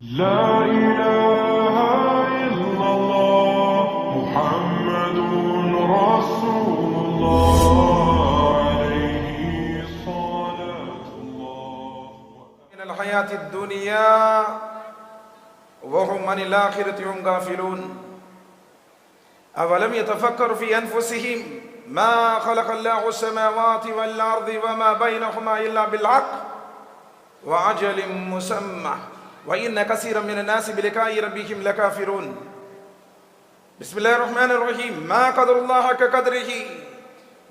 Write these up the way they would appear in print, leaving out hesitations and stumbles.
لا إله إلا الله محمد رسول الله عليه صلاة الله. من الحياة الدنيا وهم عن الآخرة هم غافلون. أولم يتفكروا في أنفسهم ما خلق الله السماوات والأرض وما بينهما إلا بالحق وأجل مسمى وإن كثيرا من الناس بلقاء ربهم لكافرون. بسم الله الرحمن الرحيم. ما قدر الله حق قدره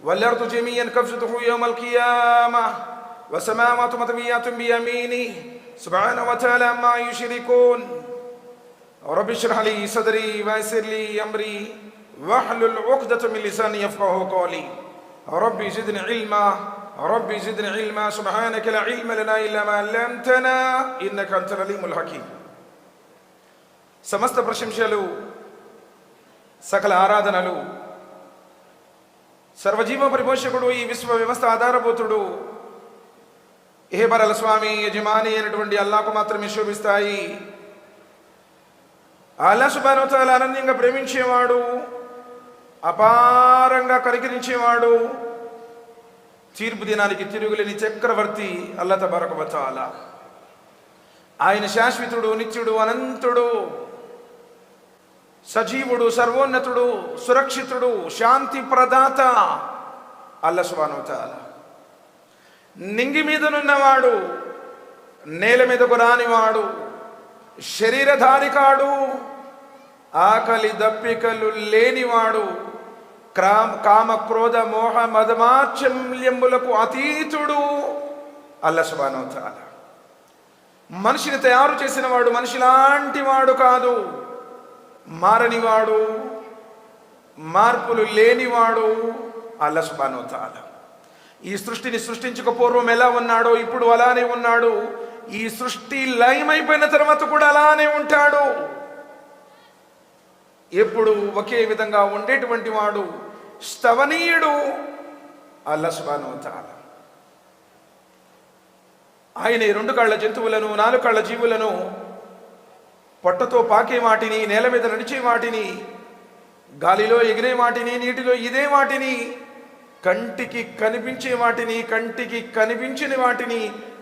والأرض جميعا قبضته يوم القيامة والسماوات مطويات بيمينه سبحانه وتعالى عما يشركون. رب اشرح لي صدري ويسر لي أمري واحلل عقدة من لساني يفقهوا قولي. ربي زدني علما ربي زدني علما سبحانك لا علم لنا إلا ما علمتنا إنك أنت العليم الحكيم. సమస్త ప్రశంసలు సకల ఆరాధనలు సర్వజీవ పరిపోషకుడు ఈ విశ్వ వ్యవస్థ ఆధారభూతుడు ఏహబరల స్వామి యజమాని అయినటువంటి అల్లాహ్కు మాత్రమే శోభిస్తాయి. అల్లాహ్ సుబ్హానహు వ తఆలా అనన్యంగా ప్రేమించేవాడు, అపారంగా కనికరించేవాడు, తీర్పు దినానికి తిరుగులేని చక్రవర్తి అల్లాహ్ తబారక వ తఆలా. ఆయన శాశ్వతుడు, నిత్యుడు, అనంతుడు, సజీవుడు, సర్వోన్నతుడు, సురక్షితుడు, శాంతి ప్రదాత అల్లాహ్ సుబ్హానహు వ తఆలా. నింగి మీదనున్నవాడు, నేల మీదకు రానివాడు, శరీరధారి కాడు, ఆకలి దప్పికలు లేనివాడు, కామ క్రోధ మోహ మదమాచల్యములకు అతీతుడు అల్లాహ్ సుబ్హానహు వ తఆలా. మనిషిని తయారు చేసిన వాడు మనిషి లాంటి వాడు కాదు, మారనివాడు, మార్పులు లేనివాడు అల్లాహ్ సుబ్హానహు వ తఆలా. ఈ సృష్టిని సృష్టించక పూర్వం ఎలా ఉన్నాడో ఇప్పుడు అలానే ఉన్నాడు. ఈ సృష్టి లయమైపోయిన తర్వాత కూడా అలానే ఉంటాడు. ఎప్పుడు ఒకే విధంగా ఉండేటువంటి వాడు స్తవనీయుడు అల్లాహ్ సుబ్హానహు వ తఆలా. ఆయన రెండు కళ్ళ జంతువులను, నాలుగు కళ్ళ జీవులను, పొట్టతో పాకే వాటిని, నేల మీద నడిచే వాటిని, గాలిలో ఎగిరే వాటిని, నీటిలో ఇదే వాటిని, కంటికి కనిపించే వాటిని, కంటికి కనిపించిన వాటిని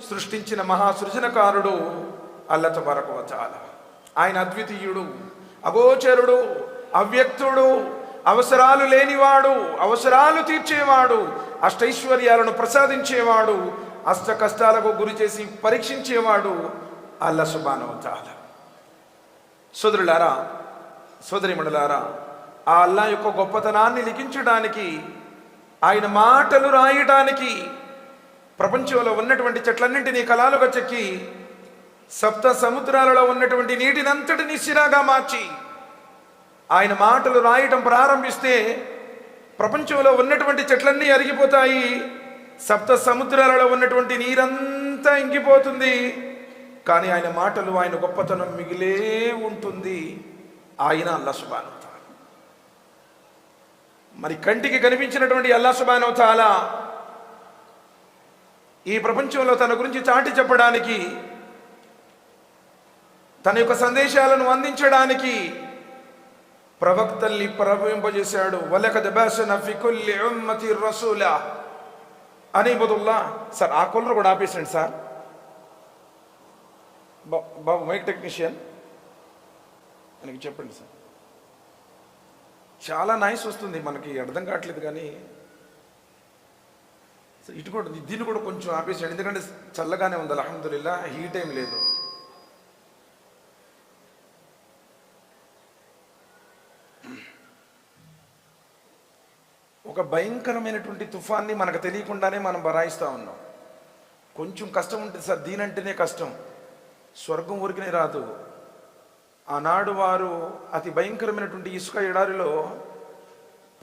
సృష్టించిన మహాసృజనకారుడు అల్లాహ్ తబారక వ తఆలా. ఆయన అద్వితీయుడు, అగోచరుడు, అవ్యక్తుడు, అవసరాలు లేనివాడు, అవసరాలు తీర్చేవాడు, అష్టైశ్వర్యాలను ప్రసాదించేవాడు, అష్ట కష్టాలకు గురి చేసి పరీక్షించేవాడు అల్లాహ్ సుబ్హానహు వ తఆలా. సోదరులారా, సోదరిమణులారా, ఆ అల్లాహ్ యొక్క గొప్పతనాన్ని లిఖించడానికి, ఆయన మాటలు రాయడానికి ప్రపంచంలో ఉన్నటువంటి చెట్లన్నింటినీ కలాలుగా చెక్కి సప్త సముద్రాలలో ఉన్నటువంటి నీటినంతటినీ సిరాగా మార్చి ఆయన మాటలు రాయటం ప్రారంభిస్తే ప్రపంచంలో ఉన్నటువంటి చెట్లన్నీ అరిగిపోతాయి, సప్త సముద్రాలలో ఉన్నటువంటి నీరంతా ఇంకిపోతుంది. కానీ ఆయన మాటలు, ఆయన గొప్పతనం మిగిలే ఉంటుంది. ఆయన అల్లాహ్ సుబ్హానహు వ తఆలా. మరి కంటికి కనిపించినటువంటి అల్లాహ్ సుబ్హానహు వ తఆలా ఈ ప్రపంచంలో తన గురించి చాటి చెప్పడానికి, తన యొక్క సందేశాలను అందించడానికి ప్రవక్తల్ని ప్రవహింపజేశాడు. వలకద్ బఅస్నా ఫీ కుల్లి ఉమ్మతి రసూలా అని ఇబుదుల్లాహ్. సార్ ఆ కూలర్ కూడా ఆపేసండి సార్. బాబు మైక్ టెక్నీషియన్ మనకి చెప్పండి సార్. చాలా నాయిస్ వస్తుంది, మనకి అర్థం కావట్లేదు. కానీ ఇటు కూడా దీన్ని కూడా కొంచెం ఆపేసాడు, ఎందుకంటే చల్లగానే ఉంది అల్హమ్దులిల్లాహ్, హీట్ ఏం లేదు. ఒక భయంకరమైనటువంటి తుఫాన్ని మనకు తెలియకుండానే మనం బరాయిస్తూ ఉన్నాం. కొంచెం కష్టం ఉంటుంది సార్, దీనంటేనే కష్టం. స్వర్గం ఊరికనే రాదు. ఆనాడు వారు అతి భయంకరమైనటువంటి ఇసుక ఎడారిలో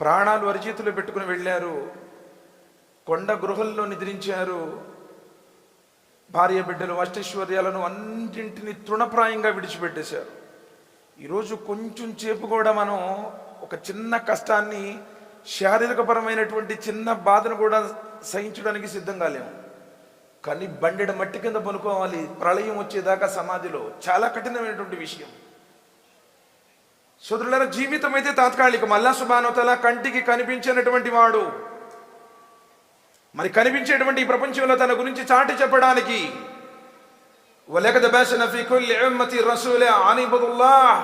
ప్రాణాలు అరిచేతులు పెట్టుకుని వెళ్ళారు, కొండ గృహల్లో నిద్రించారు, భార్య బిడ్డలు అష్టైశ్వర్యాలను అన్నింటినీ తృణప్రాయంగా విడిచిపెట్టేశారు. ఈరోజు కొంచెం సేపు కూడా మనం ఒక చిన్న కష్టాన్ని, శారీరకపరమైనటువంటి చిన్న బాధను కూడా సహించడానికి సిద్ధంగా లేము. కానీ బండెడ మట్టి కింద పనుకోవాలి ప్రళయం వచ్చేదాకా సమాధిలో. చాలా కఠినమైనటువంటి విషయం. సోదరులారా, జీవితం అయితే తాత్కాలికం. అల్లాహ్ సుబ్హానహు వ తఆలా కంటికి కనిపించినటువంటి వాడు. మరి కనిపించేటువంటి ఈ ప్రపంచంలో తన గురించి చాటి చెప్పడానికి వలకద్ బఅస్నా ఫీ కుల్లి ఉమ్మతి రసూలా అన్ ఇబ్దుల్లాహ్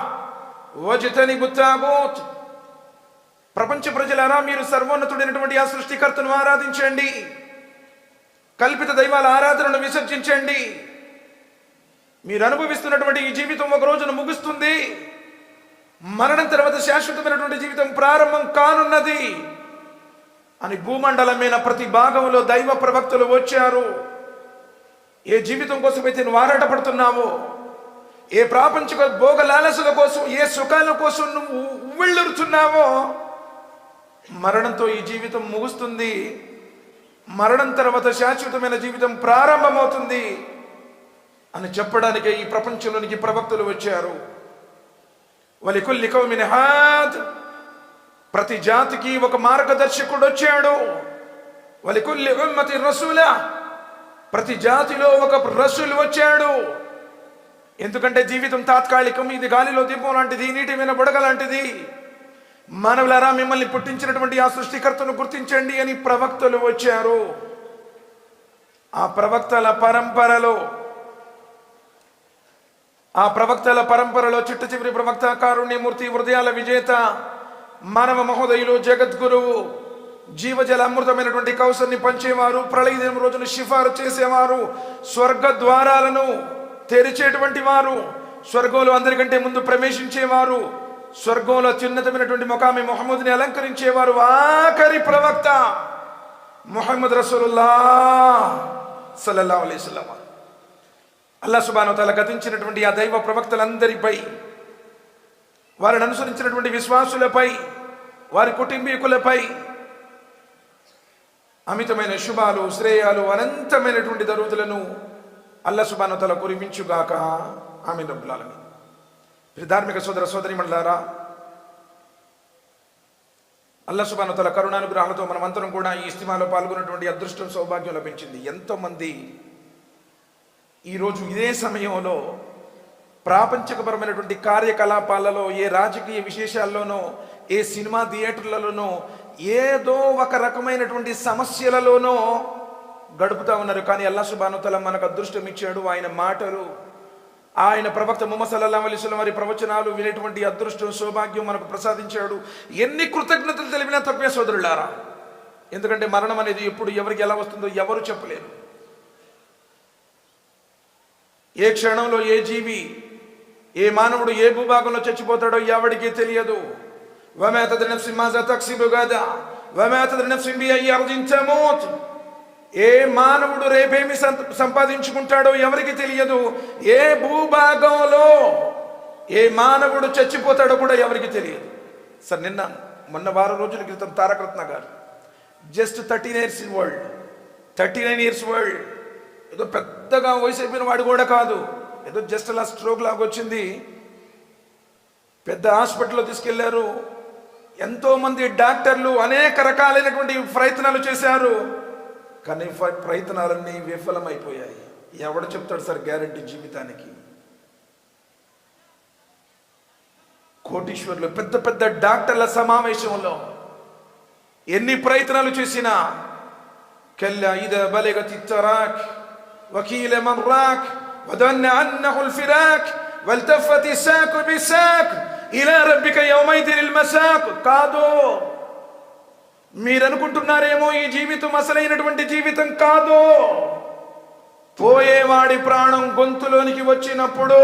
వజ్తనిబుత్ తాగూత్. ప్రపంచ ప్రజలారా, మీరు సర్వోన్నతుడైనటువంటి ఆ సృష్టికర్తను ఆరాధించండి, కల్పిత దైవాల ఆరాధనను విసర్జించండి. మీరు అనుభవిస్తున్నటువంటి ఈ జీవితం ఒక రోజున ముగుస్తుంది. మరణం తర్వాత శాశ్వతమైనటువంటి జీవితం ప్రారంభం కానున్నది అని భూమండలమైన ప్రతి భాగంలో దైవ ప్రవక్తలు వచ్చారు. ఏ జీవితం కోసం అయితే నువ్వు ఆరాటపడుతున్నావో, ఏ ప్రాపంచిక భోగ లాలసుల కోసం, ఏ సుఖాల కోసం నువ్వు ఉవ్విళ్ళురుతున్నావో, మరణంతో ఈ జీవితం ముగుస్తుంది. మరణం తర్వాత శాశ్వతమైన జీవితం ప్రారంభమవుతుంది అని చెప్పడానికే ఈ ప్రపంచంలోనికి ప్రవక్తలు వచ్చారు. వలికుల్లి కౌమిన్ హాద్, ప్రతి జాతికి ఒక మార్గదర్శకుడు వచ్చాడు. వలికుల్లి ఉమ్మతి రసూలా, ప్రతి జాతిలో ఒక రసూలు వచ్చాడు. ఎందుకంటే జీవితం తాత్కాలికం. ఇది గాలిలో దీపం లాంటిది, నీటి మీద బుడగ లాంటిది. మానవులారా, మిమ్మల్ని పుట్టించినటువంటి ఆ సృష్టికర్తను గుర్తించండి అని ప్రవక్తలు వచ్చారు. ఆ ప్రవక్తల పరంపరలో చిట్ట చివరి ప్రవక్త, కారుణ్యమూర్తి, హృదయాల విజేత, మానవ మహోదయులు, జగద్గురువు, జీవజల అమృతమైనటువంటి కౌసర్ని పంచేవారు, ప్రళయదినం రోజున షిఫారు చేసేవారు, స్వర్గ ద్వారాలను తెరిచేటువంటి వారు, స్వర్గంలో అందరికంటే ముందు ప్రవేశించేవారు, స్వర్గంలో అత్యున్నతమైనటువంటి ముఖామి ముహమ్మద్ని అలంకరించేవారు, ఆఖరి ప్రవక్త ముహమ్మద్ రసూలుల్లాహ్ సల్లల్లాహు అలైహి వసల్లం. అల్లాహ్ సుబ్హానహు వ తఆలా గతించినటువంటి ఆ దైవ ప్రవక్తలందరిపై, వారిని అనుసరించినటువంటి విశ్వాసులపై, వారి కుటుంబీకులపై అమితమైన శుభాలు, శ్రేయాలు, అనంతమైనటువంటి దరువులను అల్లాహ్ సుబ్హానహు వ తఆలా కురిపించుగాక. ఆమీన్ రబ్బుల్ ఆలమీన్. ధార్మిక సోదర సోదరీమణులారా, అల్లాహ్ సుబ్హానహు వ తఆలా కరుణానుగ్రహాలతో మనమంతరం కూడా ఈ ఇస్తిమాలో పాల్గొన్నటువంటి అదృష్టం, సౌభాగ్యం లభించింది. ఎంతోమంది ఈరోజు ఇదే సమయంలో ప్రాపంచికపరమైనటువంటి కార్యకలాపాలలో, ఏ రాజకీయ విశేషాల్లోనో, ఏ సినిమా థియేటర్లలోనో, ఏదో ఒక రకమైనటువంటి సమస్యలలోనో గడుపుతా ఉన్నారు. కానీ అల్లాహ్ సుబ్హానహు వ తఆలా మనకు అదృష్టం ఇచ్చాడు. ఆయన మాటలు, ఆయన ప్రవక్త ముహమ్మద్ సల్లల్లాహు అలైహి వసల్లం వారి ప్రవచనాలు వినేటువంటి అదృష్టం, సౌభాగ్యం మనకు ప్రసాదించాడు. ఎన్ని కృతజ్ఞతలు తెలిపినా తప్పే సోదరులారా. ఎందుకంటే మరణం అనేది ఎప్పుడు ఎవరికి ఎలా వస్తుందో ఎవరు చెప్పలేరు. ఏ క్షణంలో ఏ జీవి, ఏ మానవుడు ఏ భూభాగంలో చచ్చిపోతాడో ఎవడికి తెలియదు. వమా తద్రి నఫ్సిన్ మాజా తక్సిబు గదా వమా తద్రి నఫ్సిన్ బిఅయ్యి అర్దిన్ తమూత్. ఏ మానవుడు రేపేమి సంపాదించుకుంటాడో ఎవరికి తెలియదు. ఏ భూభాగంలో ఏ మానవుడు చచ్చిపోతాడో కూడా ఎవరికి తెలియదు. సార్, మొన్న వారం రోజుల క్రితం తారక రత్న గారు జస్ట్ 39 years ఓల్డ్, ఏదో పెద్దగా వయసు అయిపోయిన వాడు కూడా కాదు, ఏదో జస్ట్ అలా స్ట్రోక్ లాగా వచ్చింది. పెద్ద హాస్పిటల్లో తీసుకెళ్లారు. ఎంతో మంది డాక్టర్లు అనేక రకాలైనటువంటి ప్రయత్నాలు చేశారు. కానీ ప్రయత్నాలన్నీ విఫలమైపోయాయి. ఎవడు చెప్తాడు సార్ గ్యారంటీ జీవితానికి? కోటీశ్వర్లు, పెద్ద పెద్ద డాక్టర్ల సమావేశంలో ఎన్ని ప్రయత్నాలు చేసినా కల్లా ఇదా బలగతి తరాక్ వకీల మర్రాక్ వదన్న అన్నహుల్ ఫిరాక్ వల్తఫతి సాక్ బిసాక్ ఇలా రబ్బిక యౌమైదిల్ మసాక్. కాదు, మీరనుకుంటున్నారేమో ఈ జీవితం అసలైనటువంటి జీవితం కాదు. పోయేవాడి ప్రాణం గొంతులోనికి వచ్చినప్పుడు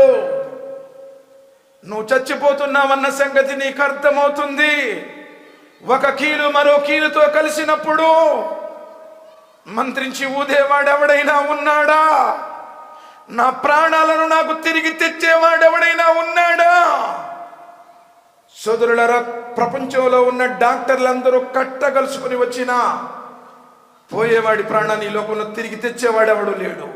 నువ్వు చచ్చిపోతున్నావన్న సంగతి నీకు అర్థమవుతుంది. ఒక కీలు మరో కీలుతో కలిసినప్పుడు మంత్రించి ఊదేవాడెవడైనా ఉన్నాడా? నా ప్రాణాలను నాకు తిరిగి తెచ్చేవాడెవడైనా ఉన్నాడా? సోదరులారా, ప్రపంచంలో ఉన్న డాక్టర్లందరూ కట్టగలుసుకుని వచ్చినా పోయేవాడి ప్రాణాన్ని ఈ లోకంలో తిరిగి తెచ్చేవాడెవడు లేడు.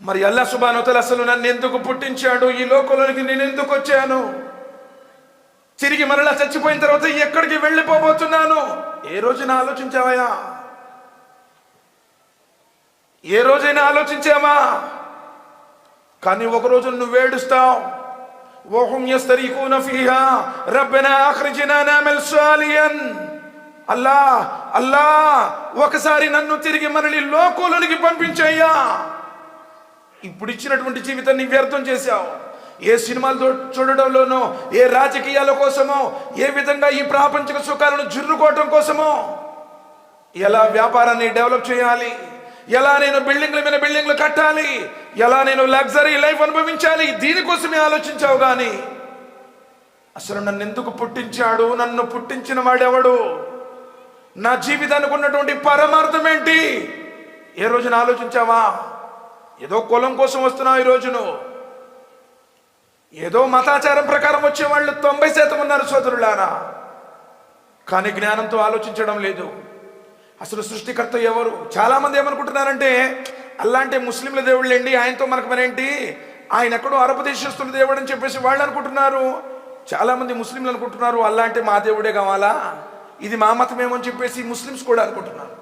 మరి అల్లాహ్ సుబ్హానహు వ తఆలా అసలు నన్ను ఎందుకు పుట్టించాడు? ఈ లోకంలోనికి నేను ఎందుకు వచ్చాను? తిరిగి మరలా చచ్చిపోయిన తర్వాత ఎక్కడికి వెళ్ళిపోబోతున్నాను? ఏ రోజున ఆలోచించావయ్యా? ఏ రోజైనా ఆలోచించామా? కానీ ఒకరోజు నువ్వు ఏడుస్తావు. వహుం యస్తరీఖూన ఫీహా రబ్బనా అఖ్రిజ్నా నఅమల్ సాలిహన్. అల్లా అల్లా, ఒకసారి నన్ను తిరిగి మరలి లోకంలోనికి పంపించయ్యా. ఇప్పుడు ఇచ్చినటువంటి జీవితాన్ని వ్యర్థం చేశావు. ఏ సినిమాలు చూడడంలోనో, ఏ రాజకీయాల కోసమో, ఏ విధంగా ఈ ప్రాపంచిక సుఖాలను జుర్రుకోవటం కోసమో, ఎలా వ్యాపారాన్ని డెవలప్ చేయాలి, ఎలా నేను బిల్డింగ్ల మీద బిల్డింగ్లు కట్టాలి, ఎలా నేను లగ్జరీ లైఫ్ అనుభవించాలి, దీనికోసమే ఆలోచించావు. కానీ అసలు నన్ను ఎందుకు పుట్టించాడు, నన్ను పుట్టించిన వాడెవడు, నా జీవితానికి ఉన్నటువంటి పరమార్థం ఏంటి, ఏ రోజున ఆలోచించావా? ఏదో కులం కోసం వస్తున్నావు ఈ రోజును. ఏదో మతాచారం ప్రకారం వచ్చేవాళ్ళు 90% ఉన్నారు సోదరులారా. కానీ జ్ఞానంతో ఆలోచించడం లేదు. అసలు సృష్టికర్త ఎవరు? చాలా మంది ఏమనుకుంటున్నారంటే, అల్లా అంటే ముస్లింల దేవుళ్ళండి, ఆయనతో మనకు మరేంటి, ఆయన ఎక్కడో అరబ్ దేశస్తుల దేవుడు అని చెప్పేసి వాళ్ళు అనుకుంటున్నారు. చాలా మంది ముస్లింలు అనుకుంటున్నారు అల్లా అంటే మా దేవుడే కావాలా, ఇది మా మతమేమో అని చెప్పేసి ముస్లిమ్స్ కూడా అనుకుంటున్నారు.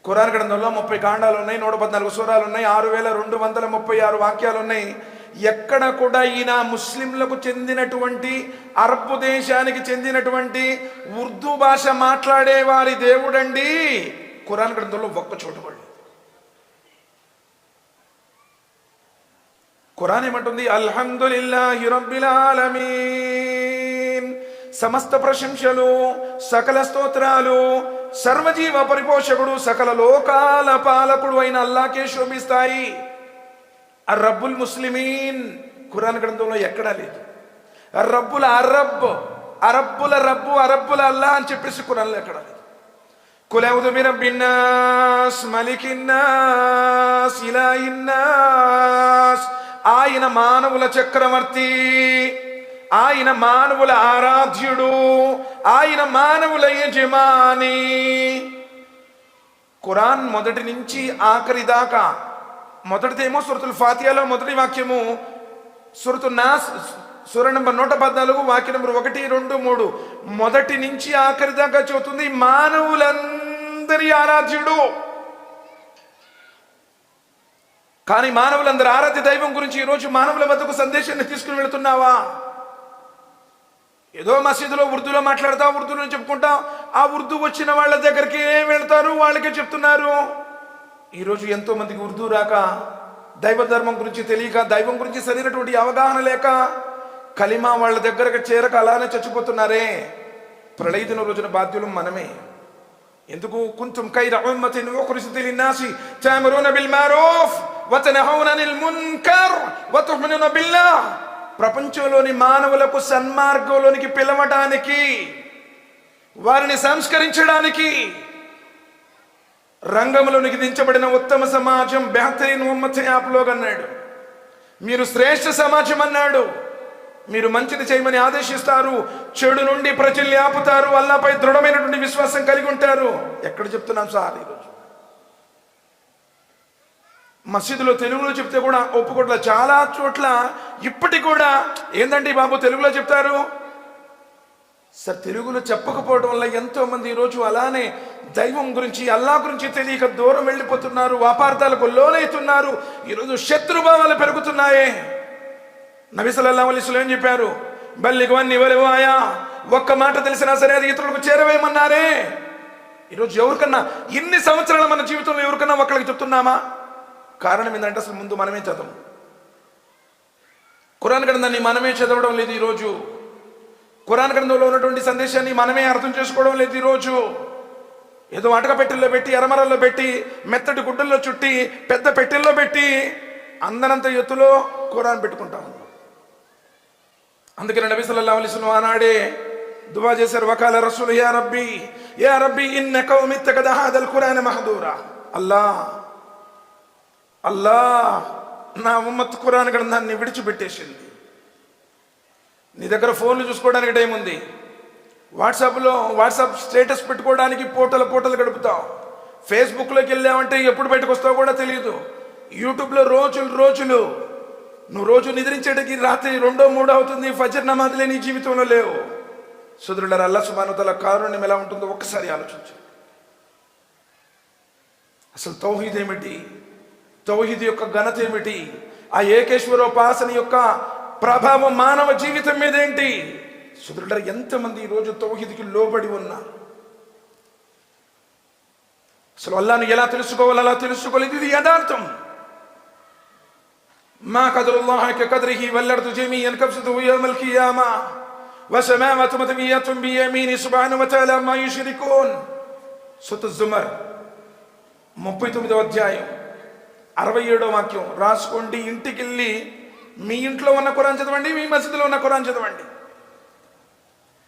ఖురాన్ గ్రంథంలో 30 కాండాలు ఉన్నాయి, 114 సూరాలు ఉన్నాయి, 6236 వాక్యాలు ఉన్నాయి. ఎక్కడ కూడా ఈయన ముస్లింలకు చెందినటువంటి, అరబ్ దేశానికి చెందినటువంటి ఉర్దూ భాష మాట్లాడే వారి దేవుడండి ఖురాన్ గ్రంథంలో ఒక్క చోట పడలేదు. ఖురాన్ ఏమంటుంది? అల్హమ్దులిల్లాహి రబ్బిల్ ఆలమీన్, సమస్త ప్రశంసలు, సకల స్తోత్రాలు, సర్వజీవ పరిపోషకుడు, సకల లోకాల పాలకుడు అయిన అల్లాకే శోభిస్తాయి. అర్రబ్బుల్ ముస్లిమీన్ ఖురాన్ గ్రంథంలో ఎక్కడా లేదు. అర్రబ్బుల అరబ్, అరబ్బుల రబ్బు, అరబ్బుల అల్లా అని చెప్పేసి ఖురాన్లో ఎక్కడా లేదు. కుల్ అఊదు బిరబ్బిన్నాస్ మలికిన్నాస్ ఇలాహిన్నాస్, ఆయన మానవుల చక్రవర్తి, ఆయన మానవుల ఆరాధ్యుడు, ఆయన మానవుల యజమాని. ఖురాన్ మొదటి నుంచి ఆఖరి దాకా, మొదటిదేమో సూరతుల్ ఫాతిహాలో మొదటి వాక్యము, సూరతున్ నాస్ సూర నంబర్ 114 వాక్య నంబర్ 1, 2, 3 మొదటి నుంచి ఆఖరి దాకా చెబుతుంది మానవులందరి ఆరాధ్యుడు. కానీ మానవులందరి ఆరాధ్య దైవం గురించి ఈరోజు మానవుల వద్దకు సందేశాన్ని తీసుకుని వెళుతున్నావా? ఏదో మసీదులో ఉర్దూలో మాట్లాడతావు, ఉర్దూలో చెప్పుకుంటావు, ఆ ఉర్దూ వచ్చిన వాళ్ళ దగ్గరికి ఏం వెళ్తారు, వాళ్ళకే చెప్తున్నారు. ఈరోజు ఎంతో మందికి ఉర్దూ రాక, దైవ ధర్మం గురించి తెలియక, దైవం గురించి సరైనటువంటి అవగాహన లేక, కలిమా వాళ్ళ దగ్గరకు చేరక అలానే చచ్చిపోతున్నారే. ప్రళయ దిన రోజున బాధ్యులు మనమే. ఎందుకు? కుంతుం ఖైర ఉమ్మతిన్ ఉఖ్రిజత్ లిన్నాసి తఅమురూన బిల్ మఅరూఫ్ వ తన్హౌన అనిల్ మున్కర్ వ తు'మినూన బిల్లాహ్. ప్రపంచంలోని మానవులకు సన్మార్గంలోనికి పిలవడానికి, వారిని సంస్కరించడానికి రంగంలోనికి దించబడిన ఉత్తమ సమాజం బెహతరీన్ ఉమ్మత్ ఆప్ లోగ్ అన్నాడు. మీరు శ్రేష్ఠ సమాజం అన్నాడు. మీరు మంచిది చేయమని ఆదేశిస్తారు, చెడు నుండి ప్రజల్ని ఆపుతారు, అల్లాపై దృఢమైనటువంటి విశ్వాసం కలిగి ఉంటారు. ఎక్కడ చెప్తున్నాం సార్? ఈరోజు మసీదులో తెలుగులో చెప్తే కూడా ఒప్పుకోట్ల, చాలా చోట్ల ఇప్పటికి కూడా ఏందండి బాబు తెలుగులో చెప్తారు సార్. తెలుగులో చెప్పకపోవడం వల్ల ఎంతో మంది ఈరోజు అలానే దైవం గురించి, అల్లా గురించి తెలియక దూరం వెళ్ళిపోతున్నారు, అపార్థాలకు లోనవుతున్నారు. ఈరోజు శత్రుభావాలు పెరుగుతున్నాయే. నబీ సల్లల్లాహు అలైహి వసల్లం చెప్పారు, బల్లిగ్ అన్నీ వలౌ ఆయా, ఒక్క మాట తెలిసినా సరే అది ఇతరులకు చేరవేయమన్నారే. ఈరోజు ఎవరికన్నా ఇన్ని సంవత్సరాల మన జీవితంలో ఎవరికన్నా ఒకరికి చెప్తున్నామా? కారణం ఏంటంటే అసలు ముందు మనమే చదవం. ఖురాన్ గ్రంథాన్ని మనమే చదవడం లేదు ఈరోజు. ఖురాన్ గ్రంథంలో ఉన్నటువంటి సందేశాన్ని మనమే అర్థం చేసుకోవడం లేదు ఈరోజు. ఏదో అటక పెట్టెల్లో పెట్టి, ఎరమరల్లో పెట్టి, మెత్తటి గుడ్డల్లో చుట్టి, పెద్ద పెట్టెల్లో పెట్టి, అందరంత ఎత్తులో ఖురాన్ పెట్టుకుంటాం. అందుకని నబీ సల్లల్లాహు అలైహి వసల్లం ఆనాడే దువా చేశారు, వకాల రసూల్ యా రబ్బీ ఇన్న కౌమి ఇత్తఖద హాదల్ ఖురాన మహదూరా. అల్లా అల్లా, నా ఉమ్మత్ ఖురాన్ గ్రంథాన్ని విడిచిపెట్టేసింది. నీ దగ్గర ఫోన్లు చూసుకోవడానికి టైం ఉంది, వాట్సాప్ స్టేటస్ పెట్టుకోవడానికి పూటలు గడుపుతావు, ఫేస్బుక్లోకి వెళ్ళామంటే ఎప్పుడు బయటకు వస్తావో కూడా తెలియదు, యూట్యూబ్లో రోజులు నువ్వు రోజు నిద్రించేటికి రాత్రి 2, 3 అవుతుంది, ఫజర్ నమాజ్లే నీ జీవితంలో లేవు. సోదరులారా, అల్లాహ్ సుబ్హానహు వ తఆలా కారుణ్యం ఎలా ఉంటుందో ఒక్కసారి ఆలోచించు. అసలు తౌహీద్ ఏమిటి, తౌహీద్ యొక్క ఘనత ఏమిటి, ఆ ఏకేశ్వరోపాసన యొక్క ప్రభావం మానవ జీవితం మీద ఏంటి? సోదరులారా, ఎంతమంది ఈరోజు తౌహీద్కి లోబడి ఉన్నారు? అసలు అల్లాహ్ను ఎలా తెలుసుకోవాలి, అలా తెలుసుకోలేదు. ఇది యథార్థం. మా కదరుల్లాహ కదరిహి వల్ అర్దు జమీఅన్ కబ్జతుహు యౌమల్ కియామా వసమావాతు మత్వియతున్ బియమీని సుబ్హానహు వ తఆలా మా యుష్రికూన్. సూరత్ జుమర్ 39వ అధ్యాయం 67వ వాక్యం రాసుకోండి. ఇంటికి వెళ్ళి మీ ఇంట్లో ఉన్న ఖురాన్ చదవండి, మీ మసీదులో ఉన్న ఖురాన్ చదవండి.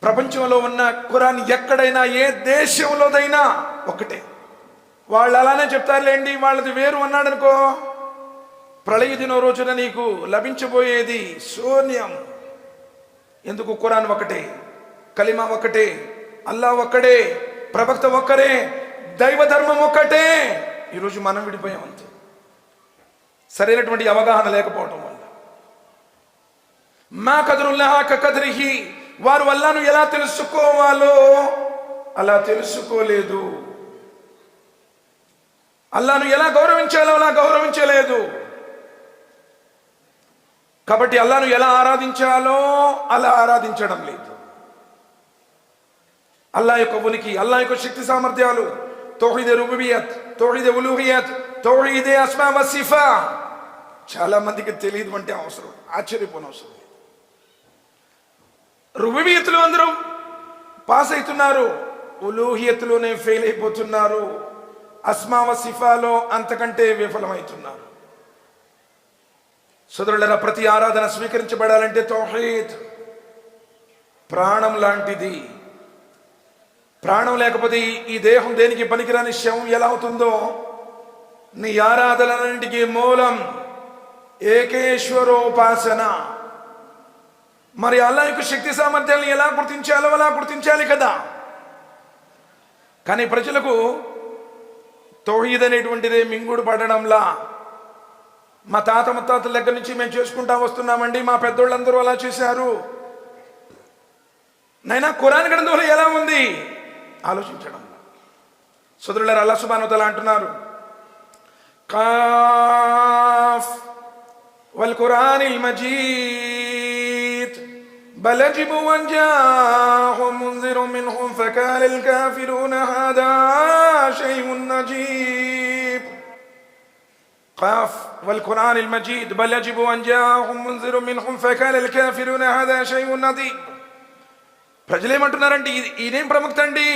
ప్రపంచంలో ఉన్న ఖురాన్ ఎక్కడైనా ఏ దేశంలోదైనా ఒకటే. వాళ్ళు అలానే చెప్తారులేండి, వాళ్ళది వేరు అన్నాడనుకో, ప్రళయ దినో రోజున నీకు లభించబోయేది శూన్యం. ఎందుకు? ఖురాన్ ఒకటే, కలిమా ఒకటే, అల్లా ఒక్కడే, ప్రవక్త ఒక్కరే, దైవ ధర్మం ఒక్కటే. ఈరోజు మనం విడిపోయాం అంతే, సరైనటువంటి అవగాహన లేకపోవటం వల్ల. మా కదరుల్లాహ కదరిహి, వారు అల్లాహ్ను ఎలా తెలుసుకోవాలో అలా తెలుసుకోలేదు. అల్లాహ్ను ఎలా గౌరవించాలో అలా గౌరవించలేదు. కాబట్టి అల్లాహ్ను ఎలా ఆరాధించాలో అలా ఆరాధించడం లేదు. అల్లాహ్ యొక్క ఉనికి, అల్లాహ్ యొక్క శక్తి సామర్థ్యాలు, తౌహీద్ రుబూబియత్, తౌహీద్ ఉలూహియత్, తౌహీద్ అస్మా వ సిఫా చాలా మందికి తెలియదు అంటే అవసరం, ఆశ్చర్యపోనవసరం. రుబూబియత్తులో అందరూ పాస్ అవుతున్నారు, ఉలూహియత్తులోనే ఫెయిల్ అయిపోతున్నారు, అస్మా వ సిఫాలో అంతకంటే విఫలమవుతున్నారు. సోదరులారా, ప్రతి ఆరాధన స్వీకరించబడాలంటే తౌహీద్ ప్రాణం లాంటిది. ప్రాణం లేకపోతే ఈ దేహం దేనికి పనికిరాని శవం ఎలా అవుతుందో, నీ ఆరాధనలన్నింటికి మూలం ఏకేశ్వరోపాసన. మరి అల్లాహ్ యొక్క శక్తి సామర్థ్యాలను ఎలా గుర్తించాలో అలా గుర్తించాలి కదా. కానీ ప్రజలకు తౌహీద్ అనేటువంటిదే మింగుడు పడడంలా, మా తాత ముత్తాతల దగ్గర నుంచి మేము చేసుకుంటా వస్తున్నామండి, మా పెద్దోళ్ళందరూ అలా చేశారు, నైనా ఖురాన్ గ్రంథంలో ఎలా ఉంది ఆలోచించడం. సోదరులారా, అల్లాహ్ సుబ్హానహు వ తఆలా అంటున్నారు, కాఫ్ వల్ ఖురానిల్ మజీద్ బల్ అజిబు అన్ జాఅహుం మున్జిరున్ మిన్హుమ్ ఫకాల అల్ కాఫిరూన హాదా షైఉన్ అజీబ్. قاف والقرآن المجيد بل يجب أن جاءهم منذر منهم فقال الكافرون هذا شيء عظيم. ప్రజలు ఏమంటున్నారంటే, ఈయనేం ప్రముఖత అండి,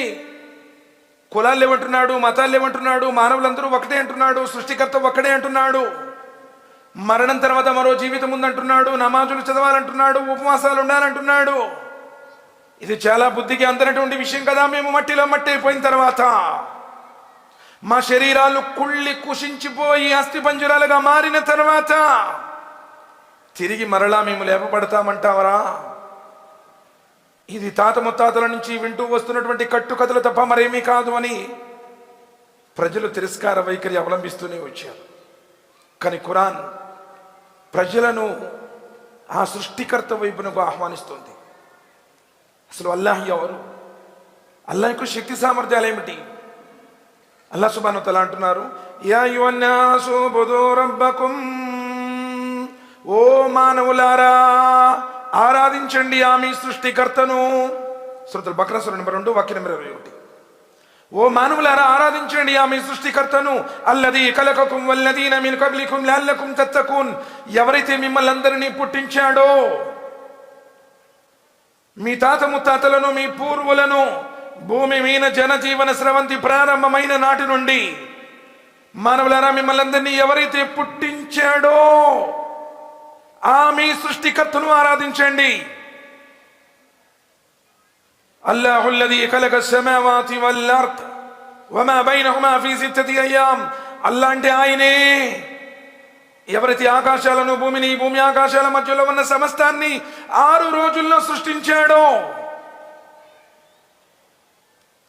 కులాలు ఏమంటున్నాడు, మతాలు ఏమంటున్నాడు, మానవులందరూ ఒకటే అంటున్నాడు, సృష్టికర్త ఒక్కడే అంటున్నాడు, మరణం తర్వాత మరో జీవితం ఉందంటున్నాడు, నమాజులు చదవాలంటున్నాడు, ఉపవాసాలు ఉండాలంటున్నాడు. ఇది చాలా బుద్ధికి అందనటువంటి విషయం కదా. మేము మట్టిలో మట్టి అయిపోయిన తర్వాత, మా శరీరాలు కుళ్ళి కుషించిపోయి అస్థిపంజరాలుగా మారిన తర్వాత తిరిగి మరలా మేము లేపబడతామంటావరా? ఇది తాత ముత్తాతల నుంచి వింటూ వస్తున్నటువంటి కట్టుకథలు తప్ప మరేమీ కాదు అని ప్రజలు తిరస్కార వైఖరి అవలంబిస్తూనే వచ్చారు. కానీ ఖురాన్ ప్రజలను ఆ సృష్టికర్త వైపునకు ఆహ్వానిస్తుంది. అసలు అల్లాహ్ ఎవరు, అల్లాహ్ యొక్క శక్తి సామర్థ్యాలు ఏమిటి? అల్లాహ్ సుబ్హానహు వ తఆలా అంటున్నారు, యా అయ్యుహన్నాసు ఉబుదూ రబ్బకుం, ఓ మానవులారా ఆరాధించండి ఆ మీ సృష్టికర్తను. సూరతుల్ బక్రా సూర నంబర్ 2 వాక్యం నంబర్ 21. ఓ మానవులారా ఆరాధించండి ఆ మీ సృష్టికర్తను. అల్లదీ ఖలఖకుం వల్లదీన మిన్ కబ్లికుం లఅల్లకుం తత్తకూన్, ఎవరైతే మిమ్మల్ని అందరినీ పుట్టించాడో, మీ తాత ముత్తాతలను, మీ పూర్వులను భూమి మీద జనజీవన స్రవంతి ప్రారంభమైన నాటి నుండి మానవులారా మిమ్మల్ని అందరినీ ఎవరైతే పుట్టించాడో ఆ మీ సృష్టికర్తను ఆరాధించండి. అల్లాహుల్లదీ ఖలఖస్ సమావాతి వల్ అర్ద్ వమా బైనహుమా ఫీ సిత్తతి అయ్యామ్. అల్లాహ్ అంటే ఆయనే ఎవరైతే ఆకాశాలను, భూమిని, భూమి ఆకాశాల మధ్యలో ఉన్న సమస్తాన్ని 6 రోజుల్లో సృష్టించాడో.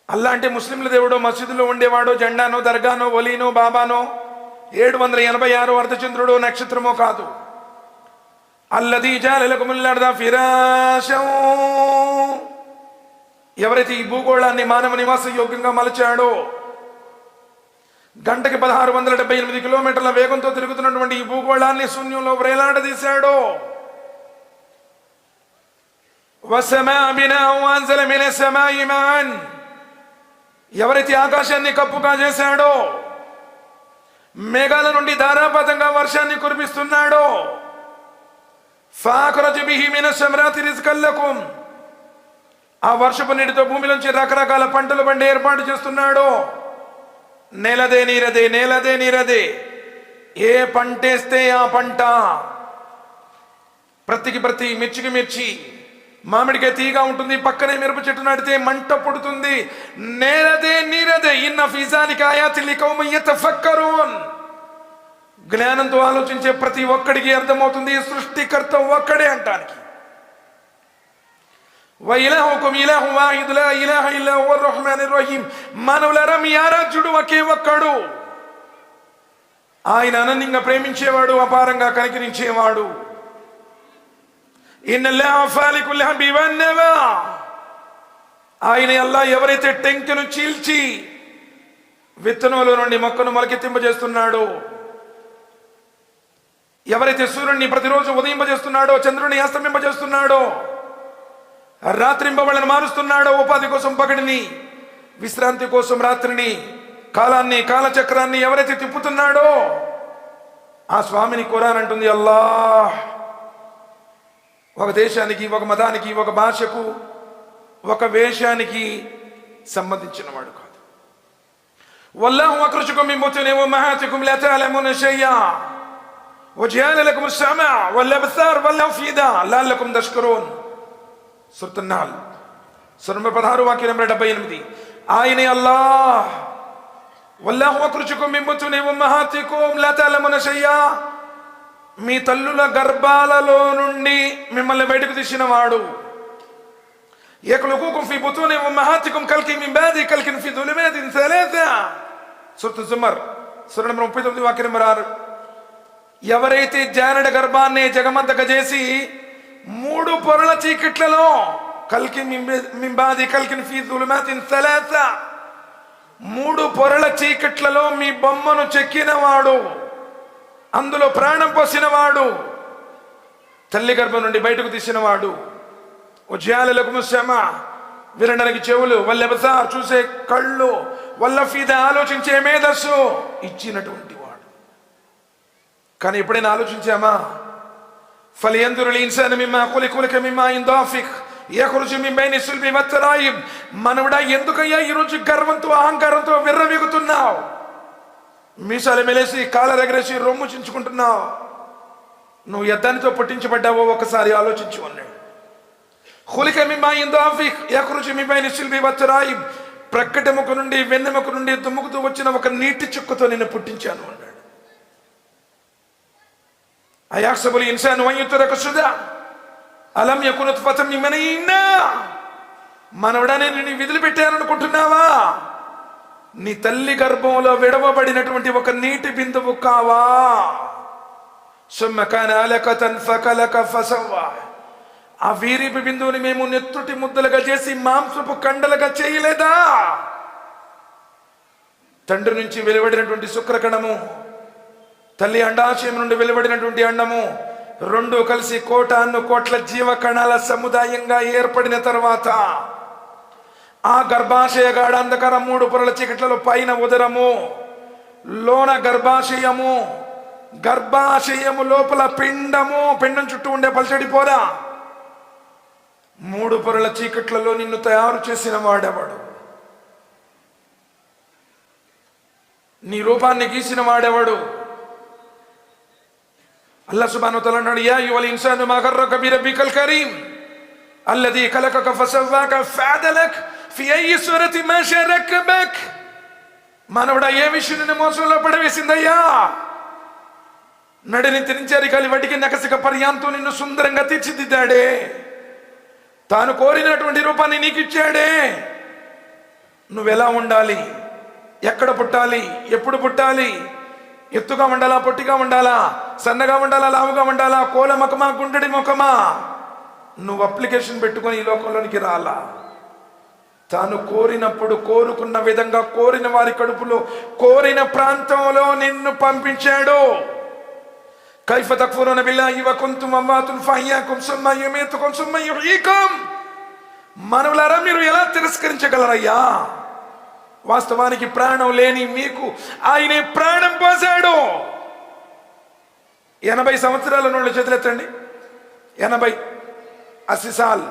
అల్లా అంటే ముస్లింల దేవుడో, మసీదులో ఉండేవాడో, జెండానో, దర్గానో, ఒలీనో, బాబానో, 786 అర్ధచంద్రుడో, నక్షత్రమో కాదు. అల్లదీ జఅల లకుముల్ అర్ద ఫిరాషం, ఎవరైతే ఈ భూగోళాన్ని మానవ నివాస యోగ్యంగా మలచాడో. గంటకి 1678 కిలోమీటర్ల వేగంతో తిరుగుతున్నటువంటి ఈ భూగోళాన్ని శూన్యంలో వ్రేలాడదీశాడు. ఎవరైతే ఆకాశాన్ని కప్పుగా చేశాడో, మేఘాల నుండి ధారాపాతంగా వర్షాన్ని కురిపిస్తున్నాడో, ఆ వర్షపు నీటితో భూమిలోంచి రకరకాల పంటలు పండి ఏర్పాటు చేస్తున్నాడో, నేలదే నీరదే నేలదే నీరదే, ఏ పంటేస్తే ఆ పంట, ప్రతి మిర్చికి మిర్చి, మామిడికాయ తీగా ఉంటుంది, పక్కనే మిరప చెట్టు నాటితే మంట పుడుతుంది. నేలదే నీరదే. ఇన్న ఫీ జాలిక ఆయాతిన్ లికౌమిన్ యతఫక్కరూన్. జ్ఞానంతో ఆలోచించే ప్రతి ఒక్కడికి అర్థమవుతుంది సృష్టికర్త ఒక్కడే అంటానికి. వ ఇలాహుకుం ఇలాహు వాహిద్ లా ఇలాహ ఇల్లా హువర్ రహ్మానిర్ రహీం. మానవులారా, మీ ఆరాధ్యుడు ఒకే ఒక్కడు. ఆయన అనన్యంగా ప్రేమించేవాడు, అపారంగా కనికరించేవాడు. ఆయన అల్లా ఎవరైతే టెంకెను చీల్చి విత్తనంలో నుండి మొక్కను మొలకెత్తింపజేస్తున్నాడో, ఎవరైతే సూర్యుడిని ప్రతిరోజు ఉదయింపజేస్తున్నాడో, చంద్రుడిని అస్తమింపజేస్తున్నాడో, రాత్రింబవళ్ళను మారుస్తున్నాడో, ఉపాధి కోసం పగడిని, విశ్రాంతి కోసం రాత్రిని, కాలాన్ని కాలచక్రాన్ని ఎవరైతే తిప్పుతున్నాడో ఆ స్వామిని ఖురాన్ అంటుంది అల్లాహ్. ఒక దేశానికి, ఒక మతానికి, ఒక భాషకు, ఒక వేషానికి సంబంధించిన వాడు కాదు. వల్లాహు అఖ్రజకుం మిన్ బుతూని ఉమ్మహాతికుం లా తఅలమూన షై'a వజఅల లకుం అస్-సమ'a వల్ అబ్సార్ వల్ అఫీదా లఅల్లకుం తష్కురూన్. సూరత్ అన్-నహల్ సూరా 16 వాక్యం నంబర్ 78. ఆయనే అల్లాహ్. వల్లాహు అఖ్రజకుం మిన్ బుతూని ఉమ్మహాతికుం లా తఅలమూన షై'a, మీ తల్లుల గర్భాలలో నుండి మిమ్మల్ని బయటకు తీసిన వాడు. యఖ్లుకుకుం ఫీ బుతూని ఉమ్మహాతికుం కల్కి మిన్ బాది కల్కిన్ ఫీ దులుమాతిన్ సలాసా. సూరత్ జుమర్ సూరా నంబర్ 39 వాక్యం నంబర్ 6. ఎవరైతే జానడ గర్భాన్ని జగమంతక చేసి 3 పొరల చీకట్లలో, కల్కి మిన్ బాది కల్కిన్ ఫీ దులుమాతిన్ సలాసా, 3 పొరల చీకట్లలో మీ బొమ్మను చెక్కినవాడు, అందులో ప్రాణం పోసినవాడు, తల్లి గర్భం నుండి బయటకు తీసినవాడు. వజఅల లకుం అస్-సమ'a, వినడానికి చెవులు, వల్ అబ్సార్ చూసే కళ్ళు, వల్ అఫీదా ఆలోచించే మేధస్సు ఇచ్చినటువంటి వాడు. కానీ ఎప్పుడైనా ఆలోచించామా? ఫల్యందురుల్ ఇన్సాను మిమ్మా ఖులిక మిమ్మా ఇన్ దాఫిక్ యఖ్రుజు మిన్ బైని సుల్బి వత్తరాయిబ్. మనవడా, ఎందుకయ్యా ఈరోజు గర్వంతో అహంకారంతో విర్రవీగుతున్నావు? మీసాలు మెలేసి కాలరెగరేసి రొమ్ము చించుకుంటున్నావు. నువ్వు ఎద్దానితో పుట్టించబడ్డావో ఒకసారి ఆలోచించు అన్నాడు. ఖులిక మిమ్మా ఇన్ దాఫిక్ యఖ్రుజు మిన్ బైని సుల్బి వత్తరాయిబ్. ప్రక్కటెముక నుండి, వెన్నెముక నుండి దుమ్ముకుతూ వచ్చిన ఒక నీటి చుక్కతో నిన్ను పుట్టించాను అన్నాడు. అయహ్సబుల్ ఇన్సాను అన్ యుత్రక సుదా అలం యకున్ నుత్ఫతన్ మిన్ మనీన్. మనవడా, నేను నిన్ను వదిలిపెట్టాననుకుంటున్నావా? నీ తల్లి గర్భంలో విడవబడినటువంటి ఒక నీటి బిందువు కావా? సుమ్మ కాన అలకతన్ ఫకలక ఫసవ్వా. ఆ వీరిపి బిందువుని మేము నెత్తుటి ముద్దలుగా చేసి మాంసపు కండలుగా చేయలేదా? తండ్రి నుంచి వెలువడినటువంటి శుక్రకణము, తల్లి అండాశయం నుండి వెలువడినటువంటి అండము, 2 కలిసి కోట్ల జీవకణాల సముదాయంగా ఏర్పడిన తర్వాత ఆ గర్భాశయ గాఢ అంధకారం 3 పొరల చీకట్లలో పైన ఉదరము, లోన గర్భాశయము, గర్భాశయము లోపల పిండము, పిండం చుట్టూ ఉండే పల్చడి పొర, 3 పొరల చీకట్లలో నిన్ను తయారు చేసిన వాడెవడు? నీ రూపాన్ని గీసిన వాడెవడు? అల్లాహ్ సుబ్హానహు వ తఆలా అన్నాడు, యా అయ్యుహల్ ఇన్సాను మా గర్రక బిరబ్బికల్ కరీం అల్లదీ ఖలకక ఫసవ్వాక ఫఅదలక్ ఫీ అయ్యి సూరతి మా షా రకబక్. మానవుడా, ఏ విషయం నిన్ను మోసంలో పడవేసిందయ్యా? నడిని తిరించారి వడికి నకసిక పర్యాంతం నిన్ను సుందరంగా తీర్చిదిద్దాడే. తాను కోరినటువంటి రూపాన్ని నీకు ఇచ్చాడే. నువ్వెలా ఉండాలి, ఎక్కడ పుట్టాలి, ఎప్పుడు పుట్టాలి, ఎత్తుగా ఉండాలా, పొట్టిగా ఉండాలా, సన్నగా ఉండాలా, లావుగా ఉండాలా, కోల ముఖమా, గుండెడి ముఖమా, నువ్వు అప్లికేషన్ పెట్టుకొని ఈ లోకంలోనికి రాలా. తాను కోరినప్పుడు కోరుకున్న విధంగా కోరిన వారి కడుపులో కోరిన ప్రాంతంలో నిన్ను పంపించాడు. కైఫ తక్ఫురూన బిల్లాహి వ కుంతుం అమ్వాతున్ ఫహయ్యాకుం సుమ్మ యుమీతుకుం సుమ్మ యుహ్యీకుం. మానవులారా, మీరు ఎలా తిరస్కరించగలరయ్యా? వాస్తవానికి ప్రాణం లేని మీకు ఆయనే ప్రాణం పోసాడు. 80 సంవత్సరాల నుండి చేతులెత్తండి. 80 అసిసాల్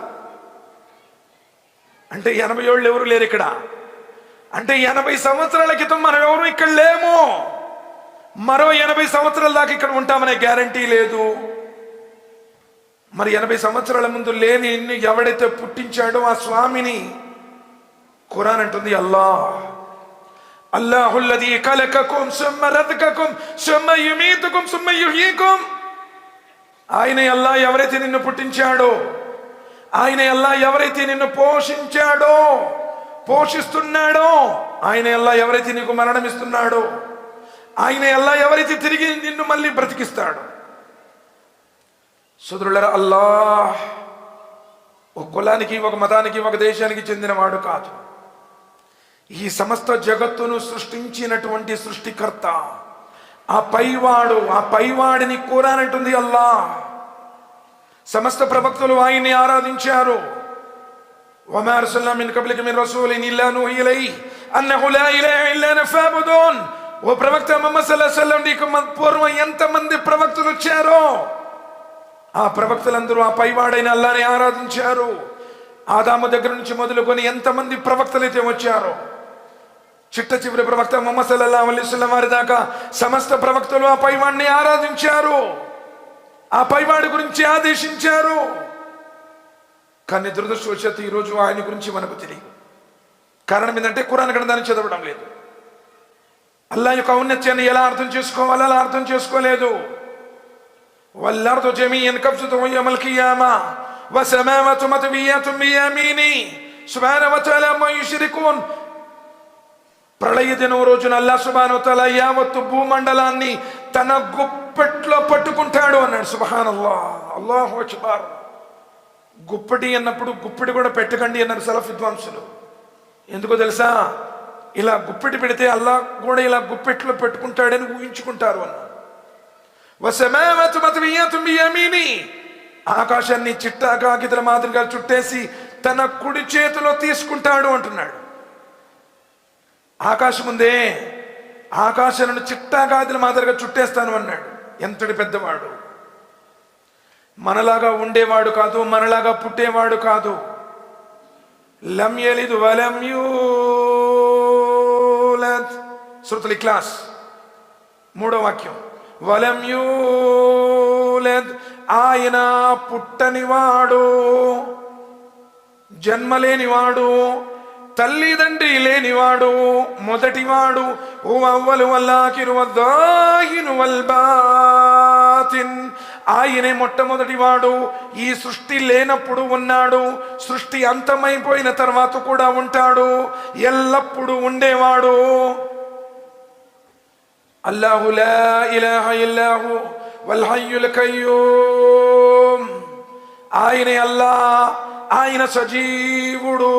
అంటే 80 ఏళ్ళు ఎవరు లేరు ఇక్కడ. అంటే 80 సంవత్సరాల క్రితం మనం ఎవరు ఇక్కడ లేము. మరో 80 సంవత్సరాల దాకా ఇక్కడ ఉంటామనే గ్యారంటీ లేదు. మరి 80 సంవత్సరాల ముందు లేని ఎవడైతే పుట్టించాడో ఆ స్వామిని ఖురాన్ అంటుంది, అల్లాహుల్లదీ ఖలకకుం సుమ్మ రజకకుం సుమ్మ యుమీతుకుం సుమ్మ యుహ్యీకుం. ఆయనే అల్లా ఎవరైతే నిన్ను పుట్టించాడో, ఆయనే అల్లా ఎవరైతే నిన్ను పోషించాడో, పోషిస్తున్నాడో, ఆయనే అల్లా ఎవరైతే నీకు మరణం ఇస్తున్నాడో, ఆయనే అల్లా ఎవరైతే తిరిగి నిన్ను మళ్ళీ బ్రతికిస్తాడు. సోదరులారా, అల్లాహ్ ఒక కులానికి, ఒక మతానికి, ఒక దేశానికి చెందినవాడు కాదు. ఈ సమస్త జగత్తును సృష్టించినటువంటి సృష్టికర్త, ఆ పైవాడు, ఆ పైవాడిని కోరానంటుంది అల్లాహ్. సమస్త ప్రవక్తలు ఆయన్ని ఆరాధించారు. వమా అర్సల్నా మిన్ కబ్లిక మిన్ రసూలిన్ ఇల్లా నూహీ ఇలైహి అన్నహు లా ఇలాహ ఇల్లా అనా ఫఅబుదూన్. ఓ ప్రవక్త ముహమ్మద్ సల్లల్లాహు అలైహి వసల్లం, నీకు పూర్వం ఎంతమంది ప్రవక్తలు వచ్చారో ఆ ప్రవక్తలందరూ ఆ పైవాడైన అల్లాహ్ని ఆరాధించారు. ఆదాము దగ్గర నుంచి మొదలుకొని ఎంతమంది ప్రవక్తలు అయితే వచ్చారో, చిట్ట చివరి ప్రవక్త ముహమ్మద్ సల్లల్లాహు అలైహి వసల్లం వారి దాకా సమస్త ప్రవక్తలు ఆ పైవాడిని ఆరాధించారు, ఆ పైవాడి గురించి ఆదేశించారు. కానీ దురదృష్టవశాత్తు ఈరోజు ఆయన గురించి మనకు తెలియదు. కారణం ఏంటంటే ఖురాన్ గ్రంథాన్ని చదవడం లేదు. అల్లాహ్ యొక్క ఔన్నత్యాన్ని ఎలా అర్థం చేసుకోవాలో అలా అర్థం చేసుకోలేదు. వల్అర్దు జమీఅన్ కబ్జతుహు యౌమల్ కియామా వసమావాతు మత్వియాతున్ బియమీని సుబ్హానహు వ తఆలా అమ్మా యుష్రికూన్. ప్రళయ దినం రోజున అల్లాహ్ సుబ్హానహు వ తఆలా యావత్తు భూమండలాన్ని తన గుప్పెట్లో పట్టుకుంటాడు అన్నాడు. సుబ్హానల్లాహ్, అల్లాహు అక్బర్. గుప్పెటి అన్నప్పుడు గుప్పెటి కూడా పెట్టకండి అన్నారు సలఫ్ విద్వాంసులు. ఎందుకో తెలుసా? ఇలా గుప్పెటి పెడితే అల్లాహ్ కూడా ఇలా గుప్పెట్లో పెట్టుకుంటాడని ఊహించుకుంటారు అన్నారు. వసమావాతు మత్వియాతున్ బియమీని. ఆకాశాన్ని చిట్టా కాగితల మాదిరిగా చుట్టేసి తన కుడి చేతిలో తీసుకుంటాడు అంటున్నాడు. ఆకాశం ఉందే, ఆకాశాలను చిట్టా కాగితల మాదిరిగా చుట్టేస్తాను అన్నాడు. ఎంతటి పెద్దవాడు! మనలాగా ఉండేవాడు కాదు, మనలాగా పుట్టేవాడు కాదు. లం యలిద్ వలం యూలద్. సూరతుల్ ఇఖ్లాస్ 3వ వాక్యం. వలం యూలద్, ఆయన పుట్టనివాడు, జన్మలేనివాడు, తల్లిదండ్రి లేనివాడు, మొదటివాడు. ఓ అవ్వలు వల్లాకిరు వద్దాహిను వల్బాతిన్. ఆయనే మొట్టమొదటివాడు. ఈ సృష్టి లేనప్పుడు ఉన్నాడు, సృష్టి అంతమైపోయిన తర్వాత కూడా ఉంటాడు, ఎల్లప్పుడూ ఉండేవాడు. అల్లాహు లా ఇలాహ ఇల్లాహు వల్ హయ్యుల్ కయ్యూమ్. ఆయనే అల్లాహ్, ఆయన సజీవుడు,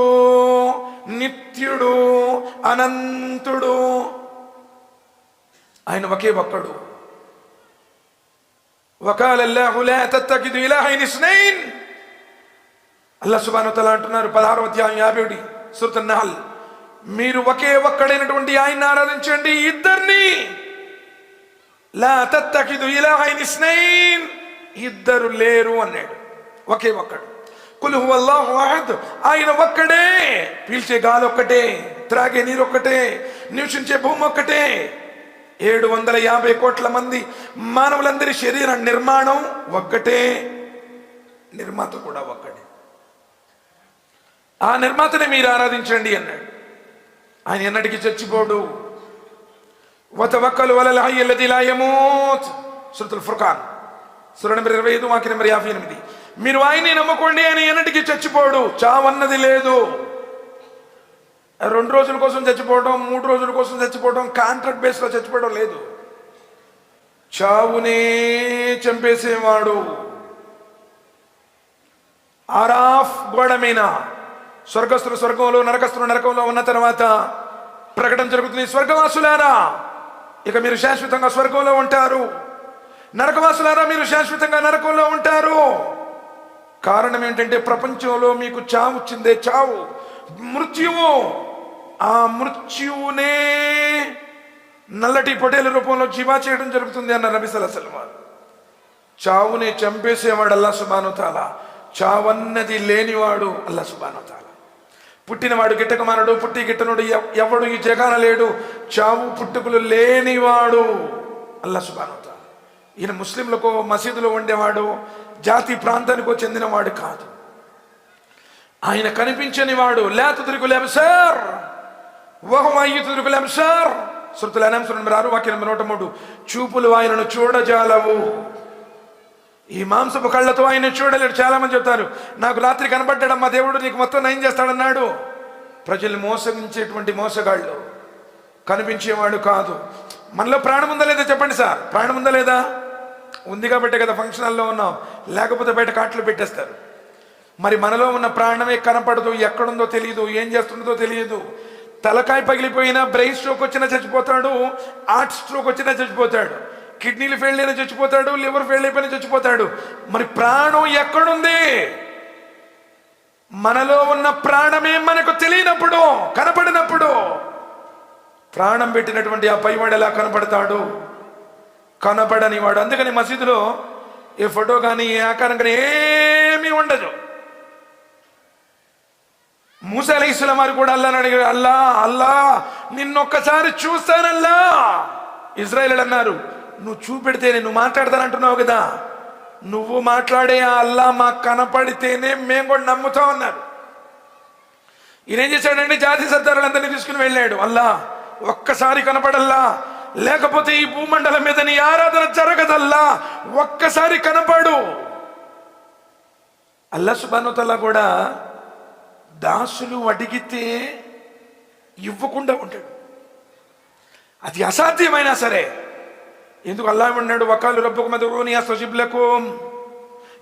నిత్యుడు, అనంతుడు. ఆయన ఒకే ఒక్కడు. వకాల అల్లాహు లా తత్తఖిదు ఇలాహైన్ ఇస్నైన్. అల్లాహ్ సుబ్హానహు వ తఆలా అంటున్నారు 16వ అధ్యాయం 51 సూరతున్ నహల్, మీరు ఒకే ఒక్కడైనటువంటి ఆయన్ని ఆరాధించండి, ఇద్దరిని. లా తత్తఖిదు ఇలాహైన్ ఇస్నైన్, ఇద్దరు లేరు అన్నాడు. ఒకే ఒక్కడు. కుల్ హువల్లాహు అహద్, ఆయన ఒక్కడే. పీల్చే గాలి ఒక్కటే, త్రాగే నీరు ఒక్కటే, నివసించే భూమి ఒక్కటే. 750 కోట్ల మంది మానవులందరి శరీర నిర్మాణం ఒక్కటే, నిర్మాత కూడా ఒక్కడే. ఆ నిర్మాతని మీరు ఆరాధించండి అన్నాడు. ఆయన ఎన్నటికీ చచ్చిపోడు. వతవక్కలు అలల్ హయ్యి అల్లదీ లా యమూత్. సూరతుల్ ఫుర్ఖాన్ సూర నంబర్ 25 వాక్యం నంబర్ 58. మీరు ఆయన్ని నమ్ముకోండి, ఆయన ఎన్నటికీ చచ్చిపోడు. చావన్నది లేదు. 2 రోజుల కోసం చచ్చిపోవడం, 3 రోజుల కోసం చచ్చిపోవడం, కాంట్రాక్ట్ బేస్లో చచ్చిపోవడం లేదు. చావునే చంపేసేవాడు. ఆరాఫ్ గోడ మీద స్వర్గస్థులు స్వర్గంలో, నరకస్థులు నరకంలో ఉన్న తర్వాత ప్రకటన జరుగుతుంది, స్వర్గవాసులారా ఇక మీరు శాశ్వతంగా స్వర్గంలో ఉంటారు, నరకవాసులారా మీరు శాశ్వతంగా నరకంలో ఉంటారు. కారణం ఏంటంటే ప్రపంచంలో మీకు చావు వచ్చిందే, చావు, మృత్యువు. ఆ మృత్యువునే నల్లటి పొటేల రూపంలో జీవా చేయడం జరుగుతుంది అన్న నబీ సల్లల్లాహు అలైహి వసల్లం. చావుని చంపేసేవాడు అల్లాహ్ సుబ్హానహు వ తఆలా, చావన్నది లేనివాడు అల్లాహ్ సుబ్హానహు వ తఆలా. పుట్టినవాడు గిట్టక మానడు, పుట్టి గిట్టనుడు ఎవడు ఈ జగాన లేడు, చావు పుట్టుకులు లేనివాడు అల్లాహ్ సుబ్హానహు వ తఆలా. ఈయన ముస్లింలకు మసీదులో ఉండేవాడు, జాతి ప్రాంతానికో చెందినవాడు కాదు. ఆయన కనిపించని వాడు. లా తుద్రికుల్ అబ్సార్ వహువ యుద్రికుల్ అబ్సార్. సూరతుల్ అన్ఆమ్ సూరా నంబర్ 6 వాక్యం నంబర్ 103. చూపులు ఆయనను చూడజాలవు, ఈ మాంసపు కళ్ళతో ఆయన చూడలేడు. చాలా మంది చెప్తారు, నాకు రాత్రి కనబడ్డాడమ్మా దేవుడు, నీకు మొత్తం నయం చేస్తాడన్నాడు. ప్రజల్ని మోసగించేటువంటి మోసగాళ్ళు, కనిపించేవాడు కాదు. మనలో ప్రాణం ఉందా లేదా చెప్పండి సార్? ప్రాణం ఉందా లేదా? ఉంది కాబట్టే కదా ఫంక్షన్ హాల్లో ఉన్నాం, లేకపోతే బయట కాట్లు పెట్టేస్తారు. మరి మనలో ఉన్న ప్రాణమే కనపడదు, ఎక్కడుందో తెలియదు, ఏం చేస్తుందో తెలియదు. తలకాయ పగిలిపోయినా, బ్రెయిన్ స్ట్రోక్ వచ్చినా చచ్చిపోతాడు, హార్ట్ స్ట్రోక్ వచ్చినా చచ్చిపోతాడు, కిడ్నీలు ఫెయిల్ అయినా చచ్చిపోతాడు, లివర్ ఫెయిల్ అయిపోయినా చచ్చిపోతాడు. మరి ప్రాణం ఎక్కడుంది? మనలో ఉన్న ప్రాణమే మనకు తెలియనప్పుడు, కనపడినప్పుడు ప్రాణం పెట్టినటువంటి ఆ పైవాడు ఎలా కనపడతాడు? కనపడని వాడు. అందుకని మసీదులో ఏ ఫోటో కానీ ఏ ఆకారం కానీ ఏమీ ఉండదు. మూసా అలైహిస్సలాం వారు కూడా అల్లాహ్ని అడిగారు, అల్లా అల్లా నిన్నొక్కసారి చూస్తానల్లా. ఇజ్రాయేలీయులు అన్నారు, నువ్వు చూపెడితేనే, నువ్వు మాట్లాడతానంటున్నావు కదా, నువ్వు మాట్లాడే ఆ అల్లా మాకు కనపడితేనే మేము కూడా నమ్ముతాం అన్నారు. ఈయనేం చేశాడంటే జాతి సర్దారులందరినీ తీసుకుని వెళ్ళాడు. అల్లా ఒక్కసారి కనపడల్లా, లేకపోతే ఈ భూమండలం మీద నీ ఆరాధన జరగదల్లా, ఒక్కసారి కనపడు. అల్లా సుబ్హానహు వ తఆలా కూడా దాసులు అడిగితే ఇవ్వకుండా ఉంటాడు, అది అసాధ్యమైనా సరే. ఎందుకు? అల్లాహ్ అన్నాడు, వకాలు రబ్బుకుమ్ ఉద్ఉని అస్తజిబ్ లకుమ్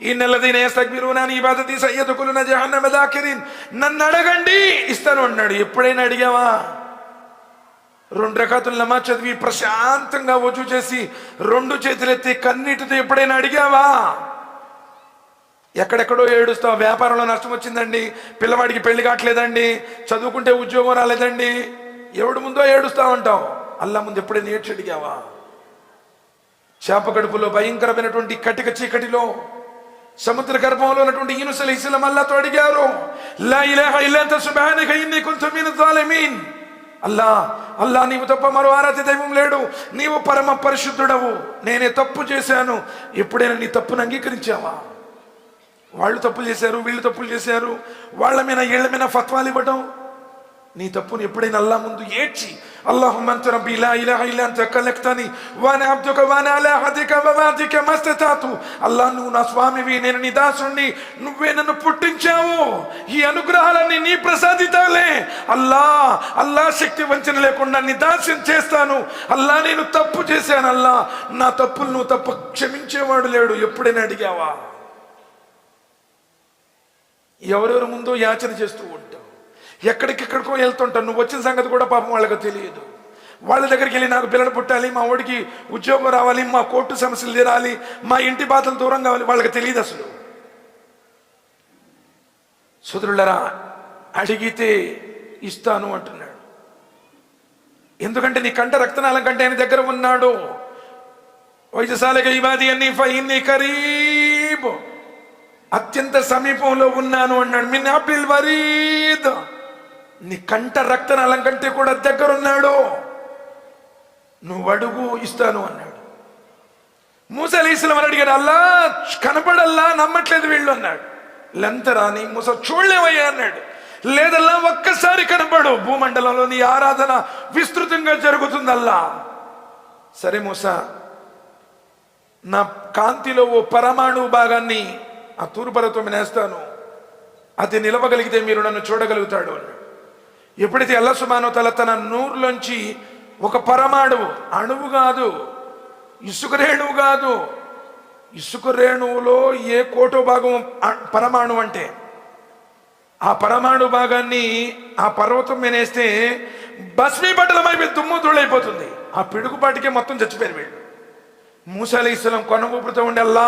ఇన్నల్లదీన యస్తక్బిరూన అన్ ఇబాదతి సయద్ఖులున జహన్నమ దాకిరిన్. నన్ను అడగండి ఇస్తాను అన్నాడు. ఎప్పుడైనా అడిగావా? 2 రకాతులు నమాజ్ చదివి ప్రశాంతంగా వజూ చేసి 2 చేతులెత్తి కన్నీటితో ఎప్పుడైనా అడిగావా? ఎక్కడెక్కడో ఏడుస్తావు, వ్యాపారంలో నష్టం వచ్చిందండి, పిల్లవాడికి పెళ్లి కావట్లేదండి, చదువుకుంటే ఉద్యోగం రాలేదండి, ఎవడు ముందో ఏడుస్తా ఉంటావు. అల్లా ముందు ఎప్పుడైనా ఏడ్చి అడిగావా? చేప కడుపులో భయంకరమైనటువంటి కటిక చీకటిలో సముద్ర గర్భంలో ఉన్నటువంటి యూనుస్ అలైహిస్సలాం అల్లాహ్తో అడిగారు, లా ఇలాహ ఇల్లా అంత సుబ్హానక ఇన్నీ కున్తు మినజ్ జాలిమీన్. అల్లా అల్లా నీవు తప్ప మరో ఆరాధ్య దైవం లేడు, నీవు పరమ పరిశుద్ధుడవు, నేనే తప్పు చేశాను. ఎప్పుడైనా నీ తప్పును అంగీకరించావా? వాళ్ళు తప్పులు చేశారు, వీళ్ళు తప్పులు చేశారు, వాళ్ళ మీద వీళ్ళ మీద ఫత్వాలు ఇవ్వడం. నీ తప్పును ఎప్పుడైనా అల్లా ముందు ఏడ్చి, అల్లాహుమ్మ అంత రబ్బీ లా ఇలాహ ఇల్లా అంత ఖలక్తని వానా అబ్దుక వానా అలా హదిక వవాదిక మస్తతాతు. అల్లా నువ్వు నా స్వామివి, నేను నీ దాసుణ్ణి, నువ్వే నన్ను పుట్టించావు, ఈ అనుగ్రహాలన్నీ నీ ప్రసాదితాలే. అల్లా అల్లా శక్తి వంచన లేకుండా నీ దాస్యం చేస్తాను. అల్లా నేను తప్పు చేశాను, అల్లా నా తప్పులు నువ్వు తప్ప క్షమించేవాడు లేడు. ఎప్పుడైనా అడిగావా? ఎవరెవరి ముందో యాచన చేస్తూ ఉంటావు, ఎక్కడికెక్కడికో వెళ్తుంటావు. నువ్వు వచ్చిన సంగతి కూడా పాపం వాళ్ళకి తెలియదు. వాళ్ళ దగ్గరికి వెళ్ళి నాకు పిల్లలు పుట్టాలి, మా వాడికి ఉద్యోగం రావాలి, మా కోర్టు సమస్యలు తీరాలి, మా ఇంటి బాధలు దూరం కావాలి, వాళ్ళకి తెలియదు అసలు. సోదరులారా, అడిగితే ఇస్తాను అంటున్నాడు. ఎందుకంటే నీ కంట రక్తనాళం కంటే ఆయన దగ్గర ఉన్నాడు. వైద్యశాలక ఇబాది అన్ని ఫైన్ని కరీబ్, అత్యంత సమీపంలో ఉన్నాను అన్నాడు. మిన్ అబ్రిల్ వరీద్, నీ కంట రక్తనాళం కంటే కూడా దగ్గరున్నాడు, నువ్వు అడుగు ఇస్తాను అన్నాడు. మూసా అలైహిస్సలాం అడిగాడు, అల్లా కనపడల్లా, నమ్మట్లేదు వీళ్ళు అన్నాడు. లెంతరాని మూసా చూడలేవయ్యా అన్నాడు. లేదల్లా ఒక్కసారి కనపడు, భూమండలంలో నీ ఆరాధన విస్తృతంగా జరుగుతుందల్లా. సరే మూసా, నా కాంతిలో ఓ పరమాణు భాగాన్ని ఆ తూరు పర్వతం మీద వేస్తాను, అది నిలవగలిగితే మీరు నన్ను చూడగలుగుతాడు అన్నాడు. ఎప్పుడైతే అల్లాహ్ సుబ్హానహు వ తఆలా తన నూరులోంచి ఒక పరమాణువు, అణువు కాదు, ఇసుక రేణువు కాదు, ఇసుక రేణువులో ఏ కోటో భాగం పరమాణు అంటే ఆ పరమాణు భాగాన్ని ఆ పర్వతం మీనేస్తే భస్మీపటలమైపోయి దుమ్ము ధూళైపోతుంది. ఆ పిడుగుపాటికే మొత్తం చచ్చిపోయారు వీళ్ళు. మూసా అలైహిస్సలాం కొన ఊపుతూ ఉండి, అల్లా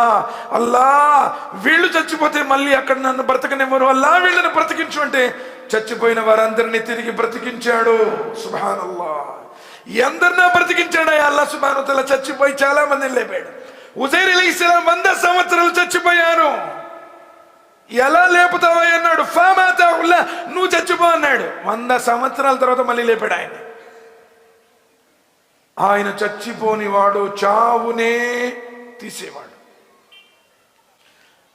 అల్లా వీళ్ళు చచ్చిపోతే మళ్ళీ అక్కడ నన్ను బ్రతకనివ్వరు, అల్లా వీళ్ళని బ్రతికించు అంటే చచ్చిపోయిన వారందరినీ తిరిగి బ్రతికించాడు. సుబ్హానల్లాహ్, ఎందరినో బ్రతికించాడు అల్లా సుబ్హానహు వ తఆలా. చచ్చిపోయి చాలా మందిని లేపాడు. ఉజైర్ అలైహిస్సలాం 100 సంవత్సరాలు చచ్చిపోయారు. ఎలా లేపుతావా అన్నాడు. ఫమాతాహుల్లా, నువ్వు చచ్చిపో అన్నాడు. 100 సంవత్సరాల తర్వాత మళ్ళీ లేపాడు ఆయన. ఆయన చచ్చిపోని వాడు, చావునే తీసేవాడు.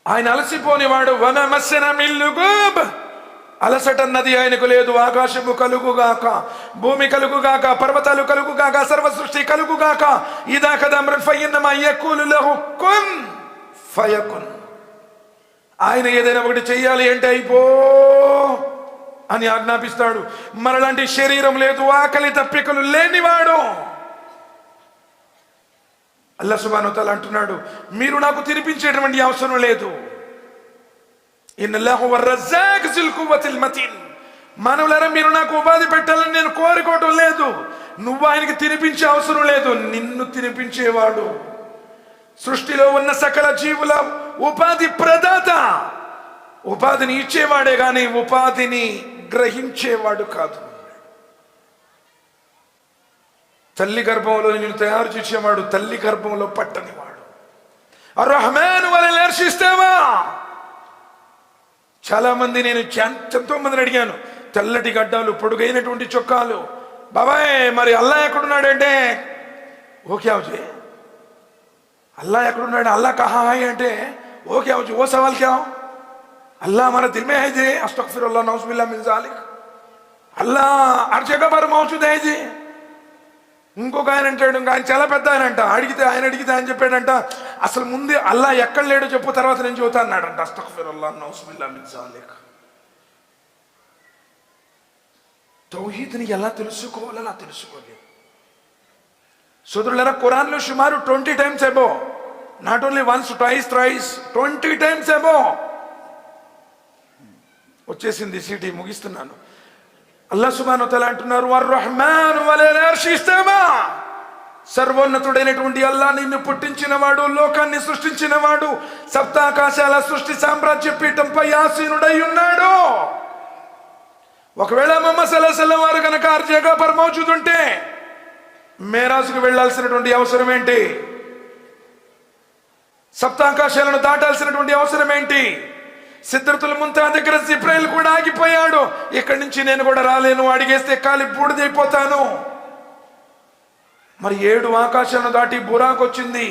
ఆయన అలసిపోని వాడు. వన మస్సన మిల్లుగూబ్, అలసట అన్నది ఆయనకు లేదు. ఆకాశము కలుగుగాక, భూమి కలుగుగాక, పర్వతాలు కలుగుగాక, సర్వ సృష్టి కలుగుగాక. ఇదా కదా అమ్రన్ ఫయన్నమా యకూలు లహు కున్ ఫయకున్. ఆయన ఏదైనా ఒకటి చెయ్యాలి అంటే అయిపో అని ఆజ్ఞాపిస్తాడు. మనలాంటి శరీరం లేదు, ఆకలి తప్పికలు లేనివాడు. అల్లాహ్ సుబ్హానహు వ తఆలా అంటున్నాడు, మీరు నాకు తినిపించేటువంటి అవసరం లేదు. ఇన్నల్లాహు వర్-రజ్జాక్ జిల్ కువ్వతిల్ మతీన్. మానవులారా, మీరు నాకు ఉపాధి పెట్టాలని నేను కోరుకోవటం లేదు. నువ్వు ఆయనకి తినిపించే అవసరం లేదు. నిన్ను తినిపించేవాడు, సృష్టిలో ఉన్న సకల జీవుల ఉపాధి ప్రదాత. ఉపాధిని ఇచ్చేవాడే గాని ఉపాధిని గ్రహించేవాడు కాదు. తల్లి గర్భంలో నిన్ను తయారు చేసేవాడు, తల్లి గర్భంలో పట్టనివాడు. అర్-రహ్మాన్ వలల్ అర్ష్ ఇస్తావా. చాలా మంది, నేను ఎంతో మందిని అడిగాను, తెల్లటి గడ్డాలు, పొడుగైనటువంటి చొక్కాలు, బాబాయ్ మరి అల్లా ఎక్కడున్నాడంటే ఓకే అవుజీ, अल्लाह ఎక్కడున్నాడు, अल्लाह कहाँ है అంటే वो क्या वो सवाल क्या हो, अल्लाह हमारा दिल में है जी, अस्तगफिरुल्लाह नऊज़ुबिल्लाह मिन ज़ालिक, अल्लाह हर जगह पर मौजूद है जी. ఇంకొక ఆయన అంటాడు, ఆయన చాలా పెద్ద ఆయన అంట, అడిగితే ఆయన చెప్పాడంట, అసలు ముందు అల్లా ఎక్కడ లేడో చెప్పు, తర్వాత నేను చెబుతా అన్నాడంట. అస్తగ్ఫిరుల్లాహ్ నౌజుబిల్లాహ్ మిన్ జాలిక్. తౌహీద్ని ఎలా తెలుసుకోవాలో అలా తెలుసుకోలేదు సోదరులారా. ఖురాన్లో సుమారు 20 times above, not only once, twice, thrice, 20 times అబో. వచ్చేసింది సీటీ, ముగిస్తున్నాను. అల్లాహ్ సుబ్హానహు వ తఆలా అంటున్నారు, వర్-రహ్మాన్ వలల్ అర్ష్ ఇస్తవా. సర్వోన్నతుడైనటువంటి అల్లాహ్ నిన్ను పుట్టించినవాడు, లోకాన్ని సృష్టించినవాడు, సప్తాకాశాల సృష్టి సామ్రాజ్య పీఠంపై ఆసీనుడై ఉన్నాడు. ఒకవేళ ముహమ్మద్ సల్లల్లాహు అలైహి వసల్లం వారు కనుక హర్ జగహ పర్ మౌజూద్ ఉంటే మేరాజ్కు వెళ్లాల్సినటువంటి అవసరం ఏంటి? సప్తాకాశాలను దాటాల్సినటువంటి అవసరం ఏంటి? సిద్రతుల్ ముంతహా దగ్గర జిబ్రాయిల్ కూడా ఆగిపోయాడు. ఇక్కడి నుంచి నేను కూడా రాలేను, అడిగేస్తే కాలి బూడిదైపోతాను. మరి 7 ఆకాశాలను దాటి బురాక్ వచ్చింది,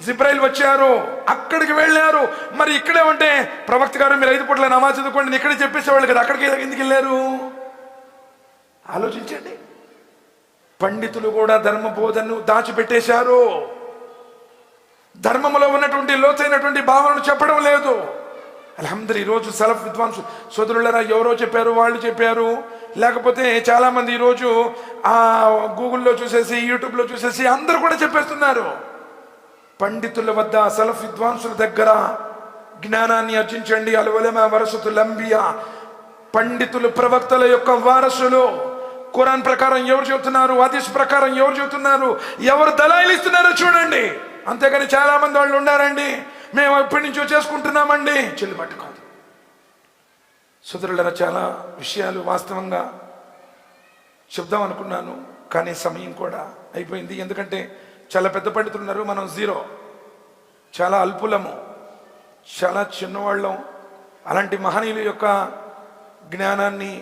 జిబ్రాయిల్ వచ్చారు, అక్కడికి వెళ్ళారు. మరి ఇక్కడే ఉంటే ప్రవక్త గారు మీరు 5 పూట్ల నమాజ్ చదువుకోండి నేను ఇక్కడే చెప్పేసేవాళ్ళు కదా, అక్కడికి ఎందుకు వెళ్ళారు? ఆలోచించండి. పండితులు కూడా ధర్మ బోధనను దాచిపెట్టేశారు. ధర్మములో ఉన్నటువంటి లోతైనటువంటి భావనను చెప్పడం లేదు. అల్హమ్దులిల్లాహ్ ఈరోజు సలఫ్ విద్వాంసు సోదరులారా, ఎవరో చెప్పారు, వాళ్ళు చెప్పారు, లేకపోతే చాలామంది ఈరోజు గూగుల్లో చూసేసి, యూట్యూబ్లో చూసేసి అందరూ కూడా చెప్పేస్తున్నారు. పండితుల వద్ద, సలఫ్ విద్వాంసుల దగ్గర జ్ఞానాన్ని అర్జించండి. అల్ ఉలమా వరసతుల్ అంబియా, పండితులు ప్రవక్తల యొక్క వారసులు. ఖురాన్ ప్రకారం ఎవరు చెబుతున్నారు, హదీస్ ప్రకారం ఎవరు చెబుతున్నారు, ఎవరు దలాయిలు ఇస్తున్నారో చూడండి. అంతేగాని చాలా మంది వాళ్ళు ఉన్నారండి, మేము ఇప్పటి నుంచో చేసుకుంటున్నామండి, చెల్లుబాటు కాదు. సోదరులారా, చాలా విషయాలు వాస్తవంగా చెప్దాం అనుకున్నాను, కానీ సమయం కూడా అయిపోయింది. ఎందుకంటే చాలా పెద్ద పండితులు ఉన్నారు, మనం జీరో, చాలా అల్పులము, చాలా చిన్నవాళ్ళం. అలాంటి మహనీయుల యొక్క జ్ఞానాన్ని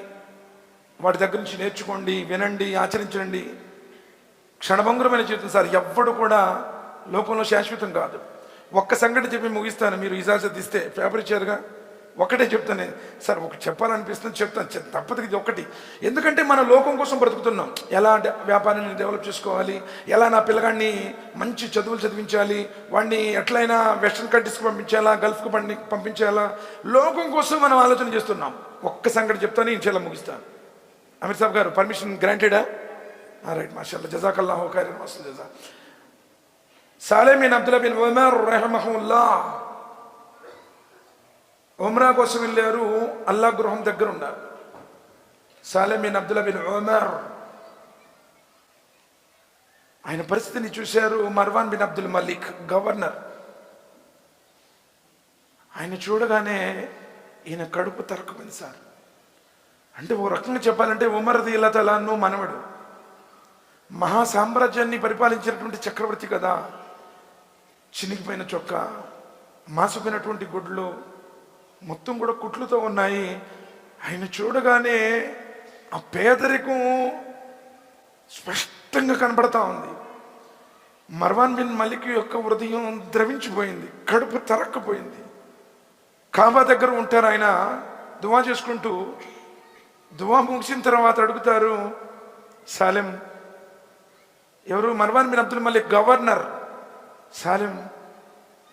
వాటి దగ్గర నుంచి నేర్చుకోండి, వినండి, ఆచరించండి. క్షణభంగురమైన జీవితం సార్, ఎవ్వడు కూడా లోకంలో శాశ్వతం కాదు. ఒక్క సంగతి చెప్పి ముగిస్తాను, మీరు ఇజాజత్ ఇస్తే. పేపర్ ఇచ్చారుగా, ఒకటే చెప్తాను సార్, ఒకటి చెప్పాలనిపిస్తుంది, చెప్తాను, తప్పదు ఇది ఒకటి. ఎందుకంటే మన లోకం కోసం బ్రతుకుతున్నాం. ఎలా వ్యాపారాన్ని డెవలప్ చేసుకోవాలి, ఎలా నా పిల్లగాడిని మంచి చదువులు చదివించాలి, వాడిని ఎట్లయినా వెస్ట్రన్ కంట్రీస్కి పంపించాలా, గల్ఫ్కి పంపించాలా, లోకం కోసం మనం ఆలోచన చేస్తున్నాం. ఒక్క సంగతి చెప్తాను, ఇన్షాల్లా ముగిస్తాను. అమీర్ సాబ్ గారు పర్మిషన్ గ్రాంటెడా? రైట్, మాషాల్లా, జజాకల్లాహు ఖైరన్ మస్తు జజా. Saleh bin Abdullah bin Umar రహిమహుల్లాహ్ ఉమ్రా కోసం వెళ్ళారు. అల్లా గృహం దగ్గర ఉన్నారు. Salem bin Abdullah bin Umar ఆయన పరిస్థితిని చూశారు. Marwan bin Abdul Malik governor, ఆయన చూడగానే ఈయన కడుపు తరక్కుపోయింది సార్. అంటే ఓ రకంగా చెప్పాలంటే ఉమర్ రదియల్లాహు తఆలా అన్హు మనవడు, మహా సామ్రాజ్యాన్ని పరిపాలించినటువంటి చక్రవర్తి కదా. చినిగిపోయిన చొక్కా, మాసిపోయినటువంటి గుడ్లు మొత్తం కూడా కుట్లుతో ఉన్నాయి. ఆయన చూడగానే ఆ పేదరికం స్పష్టంగా కనబడతా ఉంది. మర్వాన్ బిన్ మలిక్ యొక్క హృదయం ద్రవించిపోయింది, కడుపు తరక్కపోయింది. కాబా దగ్గర ఉంటారు ఆయన, దువా చేసుకుంటూ. దువా ముగిసిన తర్వాత అడుగుతారు, సాలెం, ఎవరు? Marwan bin Abdul Malik governor. Salem,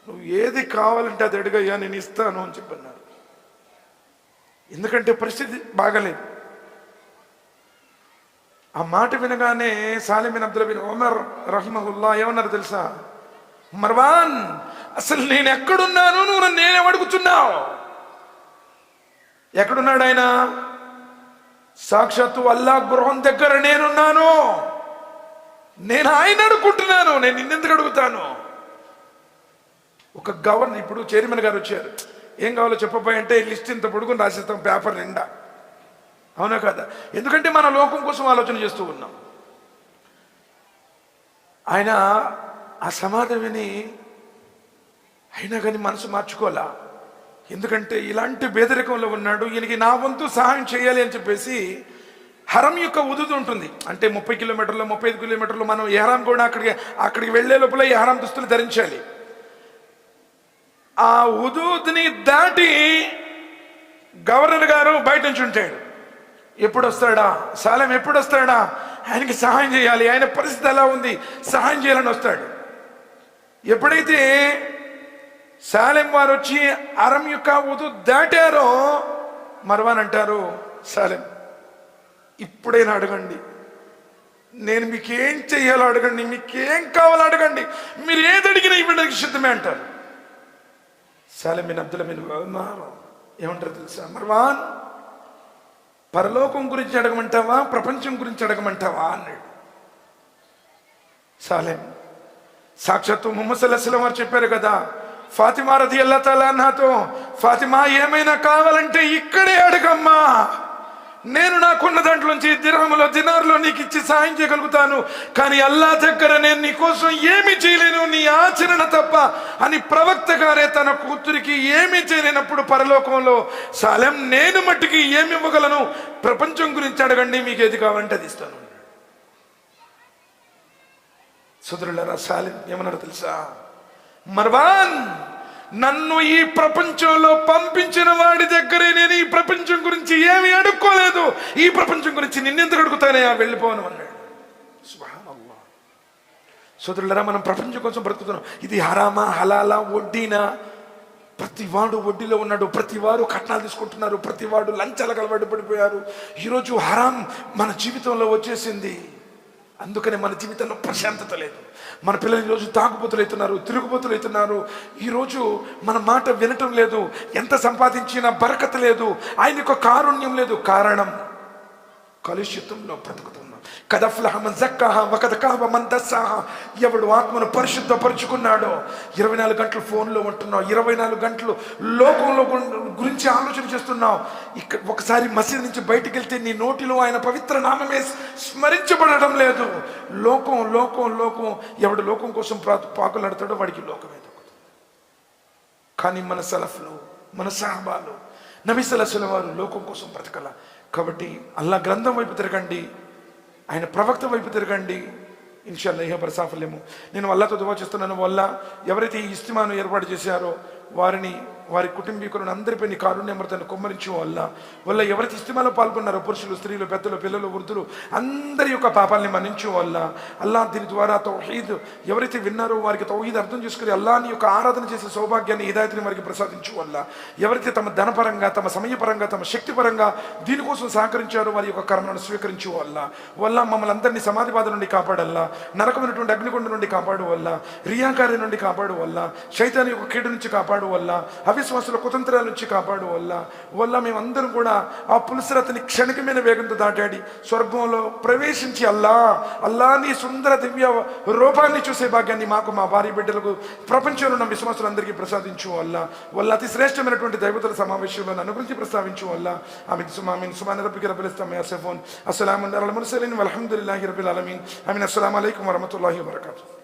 నువ్వు ఏది కావాలంటే అది అడుగయ్యా, నేను ఇస్తాను అని చెప్పన్నారు. ఎందుకంటే పరిస్థితి బాగలేదు. ఆ మాట వినగానే Salem bin Abdullah bin Umar రహిమహుల్లా ఏమన్నారు తెలుసా? మర్వాన్, అసలు నేను ఎక్కడున్నాను, నువ్వు నన్ను నేనే అడుగుతున్నావు? ఎక్కడున్నాడు ఆయన? సాక్షాత్తు అల్లా గృహం దగ్గర నేనున్నాను. నేను ఆయన అడుగుకుంటున్నాను, నేను నిన్నెందుకు అడుగుతాను? ఒక గవర్నర్, ఇప్పుడు చైర్మన్ గారు వచ్చారు, ఏం కావాలో చెప్పబోయంటే లిస్ట్ ఇంత పొడుగుని రాసిస్తాం పేపర్ నిండా, అవునా కదా? ఎందుకంటే మన లోకం కోసం ఆలోచన చేస్తూ ఉన్నాం. ఆయన ఆ సమాధానం విని అయినా కానీ మనసు మార్చుకోవాలా. ఎందుకంటే ఇలాంటి పేదరికంలో ఉన్నాడు, ఈయనకి నా వంతు సహాయం చేయాలి అని చెప్పేసి హరం యొక్క ఉదుదు ఉంటుంది. అంటే 30 కిలోమీటర్లు 35 కిలోమీటర్లు మనం ఎహ్రాం కూడా అక్కడికి వెళ్లే లోపల ఎహ్రాం దుస్తులు ధరించాలి. ఆ ఉదూద్ని దాటి గవర్నర్ గారు బయట నుంచి ఉంటాడు. ఎప్పుడు వస్తాడా సాలెం, ఎప్పుడు వస్తాడా? ఆయనకి సహాయం చేయాలి, ఆయన పరిస్థితి ఎలా ఉంది, సహాయం చేయాలని వస్తాడు. ఎప్పుడైతే సాలెం వారు వచ్చి అరం యొక్క ఉదు దాటారో మర్వాన్ అంటారు, సాలెం ఇప్పుడైనా అడగండి, నేను మీకేం చెయ్యాలో అడగండి, మీకేం కావాలో అడగండి, మీరు ఏది అడిగినా ఇవ్వడానికి సిద్ధమే అంటారు. Salem bin Abdullah bin Umar ఏమంటారు తెలుసా? మర్వాన్, పరలోకం గురించి అడగమంటావా, ప్రపంచం గురించి అడగమంటావా అన్నాడు. సాలెం, సాక్షాత్తు ముహమ్మద్ సల్లల్లాహు అలైహి వసల్లం వారు చెప్పారు కదా, ఫాతిమా రదియల్లాహు తఆలా అన్హాతో, ఫాతిమా ఏమైనా కావాలంటే ఇక్కడే అడగమ్మా, నేను నాకున్న దాంట్లోంచి దిర్హములో దినార్లో నీకు ఇచ్చి సాయం చేయగలుగుతాను, కానీ అల్లా దగ్గర నేను నీ కోసం ఏమి చేయలేను, నీ ఆచరణ తప్ప అని ప్రవక్త గారే తన కూతురికి ఏమీ చేయలేనప్పుడు పరలోకంలో సాలెం నేను మట్టికి ఏమి ఇవ్వగలను, ప్రపంచం గురించి అడగండి, మీకు ఏది కావాలంటే అది ఇస్తాను. సోదరులారా, సాలెం ఏమన్నారు తెలుసా? మర్వాన్, నన్ను ఈ ప్రపంచంలో పంపించిన వాడి దగ్గరే నేను ఈ ప్రపంచం గురించి ఏమి అడుక్కోలేదు, ఈ ప్రపంచం గురించి నిన్నెందుకు అడుగుతానే, వెళ్ళిపోను అన్నాడు. సుబ్హానల్లాహ్. సోదరులారా, మనం ప్రపంచం కోసం బ్రతుకుతున్నాం. ఇది హరామా హలాలా వడ్డీనా? ప్రతి వాడు వడ్డీలో ఉన్నాడు, ప్రతి వారు కట్నాలు తీసుకుంటున్నారు, ప్రతి వాడు లంచాలకు అలవాటు పడిపోయారు. ఈరోజు హరాం మన జీవితంలో వచ్చేసింది. అందుకనే మన జీవితంలో ప్రశాంతత లేదు. మన పిల్లలు ఈరోజు తాగుబోతులు అవుతున్నారు, తిరుగుబోతులు అవుతున్నారు. ఈరోజు మన మాట వినటం లేదు, ఎంత సంపాదించినా బరకత లేదు, ఆయనకు కారుణ్యం లేదు. కారణం కలుషితంలో బ్రతుకుతున్నాం. కద్ అఫ్లహ మన్ జక్కాహా వకద్ ఖాబ మన్ దస్సాహా. ఎవడు ఆత్మను పరిశుద్ధపరుచుకున్నాడో, 24 గంటలు ఫోన్లో ఉంటున్నావు, 24 గంటలు లోకంలో గురించి ఆలోచన చేస్తున్నావు. ఇక్కడ ఒకసారి మసీదు నుంచి బయటికి వెళ్తే నీ నోటిలో ఆయన పవిత్ర నామమే స్మరించబడడం లేదు. లోకం లోకం లోకం. ఎవడు లోకం కోసం పాకులాడతాడో వాడికి లోకమే దొరుకుతుంది. కానీ మన సలఫ్లు, మన సహబాలు, నబీ సల్లల్లాహు అలైహి వసల్లం వారు లోకం కోసం బ్రతకల. కాబట్టి అల్లా గ్రంథం వైపు తిరగండి, ఆయన ప్రవక్త వైపు తిరగండి, ఇన్షాల్లా ఇహ బరసాఫలేము. నేను అల్లాతో దువా చేస్తున్నాను, వల్ల ఎవరైతే ఈ ఇస్తిమాను ఏర్పాటు చేశారో వారిని, వారి కుటుంబీకులను అందరిపై నీ కారుణ్యమృతాన్ని కుమ్మరించు. వల్ల ఎవరైతే ఇస్తిమాలో పాల్గొన్నారో పురుషులు, స్త్రీలు, పెద్దలు, పిల్లలు, వృద్ధులు అందరి యొక్క పాపాలని మన్నించు. అల్లా దీని ద్వారా తౌహీద్ ఎవరైతే విన్నారో వారికి తౌహీద్ అర్థం చేసుకుని అల్లాని యొక్క ఆరాధన చేసే సౌభాగ్యాన్ని, హిదాయత్ని వారికి ప్రసాదించు. ఎవరైతే తమ ధనపరంగా, తమ సమయపరంగా, తమ శక్తిపరంగా దీనికోసం సహకరించారో వారి యొక్క కర్మను స్వీకరించు. వల్ల మమ్మల్ని అందరినీ సమాధి బాధ నుండి కాపాడల్లా, నరకమైనటువంటి అగ్నిగుండ నుండి కాపాడు. రియాకారి నుండి కాపాడు. శైతాన్ యొక్క కీడు నుంచి కాపాడు. అవిశ్వాసుల కుతంత్రాల నుంచి కాపాడు వల్ల మేమందరం కూడా ఆ పులుసరతని క్షణికమైన వేగంతో దాటాడి స్వర్గంలో ప్రవేశించి అల్లా నీ సుందర దివ్య రూపాన్ని చూసే భాగ్యాన్ని మాకు, మా భార్య బిడ్డలకు, ప్రపంచంలో ఉన్న విశ్వాసులందరికీ ప్రసాదించు వల్ల అతి శ్రేష్టమైనటువంటి దైవతల సమావేశంలో నన్ను గురించి ప్రస్తావించు ఆమీన్ సుబ్హాన రబ్బిక రబ్బిల్ ఇజ్జతి అమ్మా యసిఫూన్ అస్సలాము అలల్ ముర్సలీన్ వల్హమ్దులిల్లాహి రబ్బిల్ ఆలమీన్. ఆమీన్. అస్సలాము అలైకుం వరహ్మతుల్లాహి వబరకాతుహు.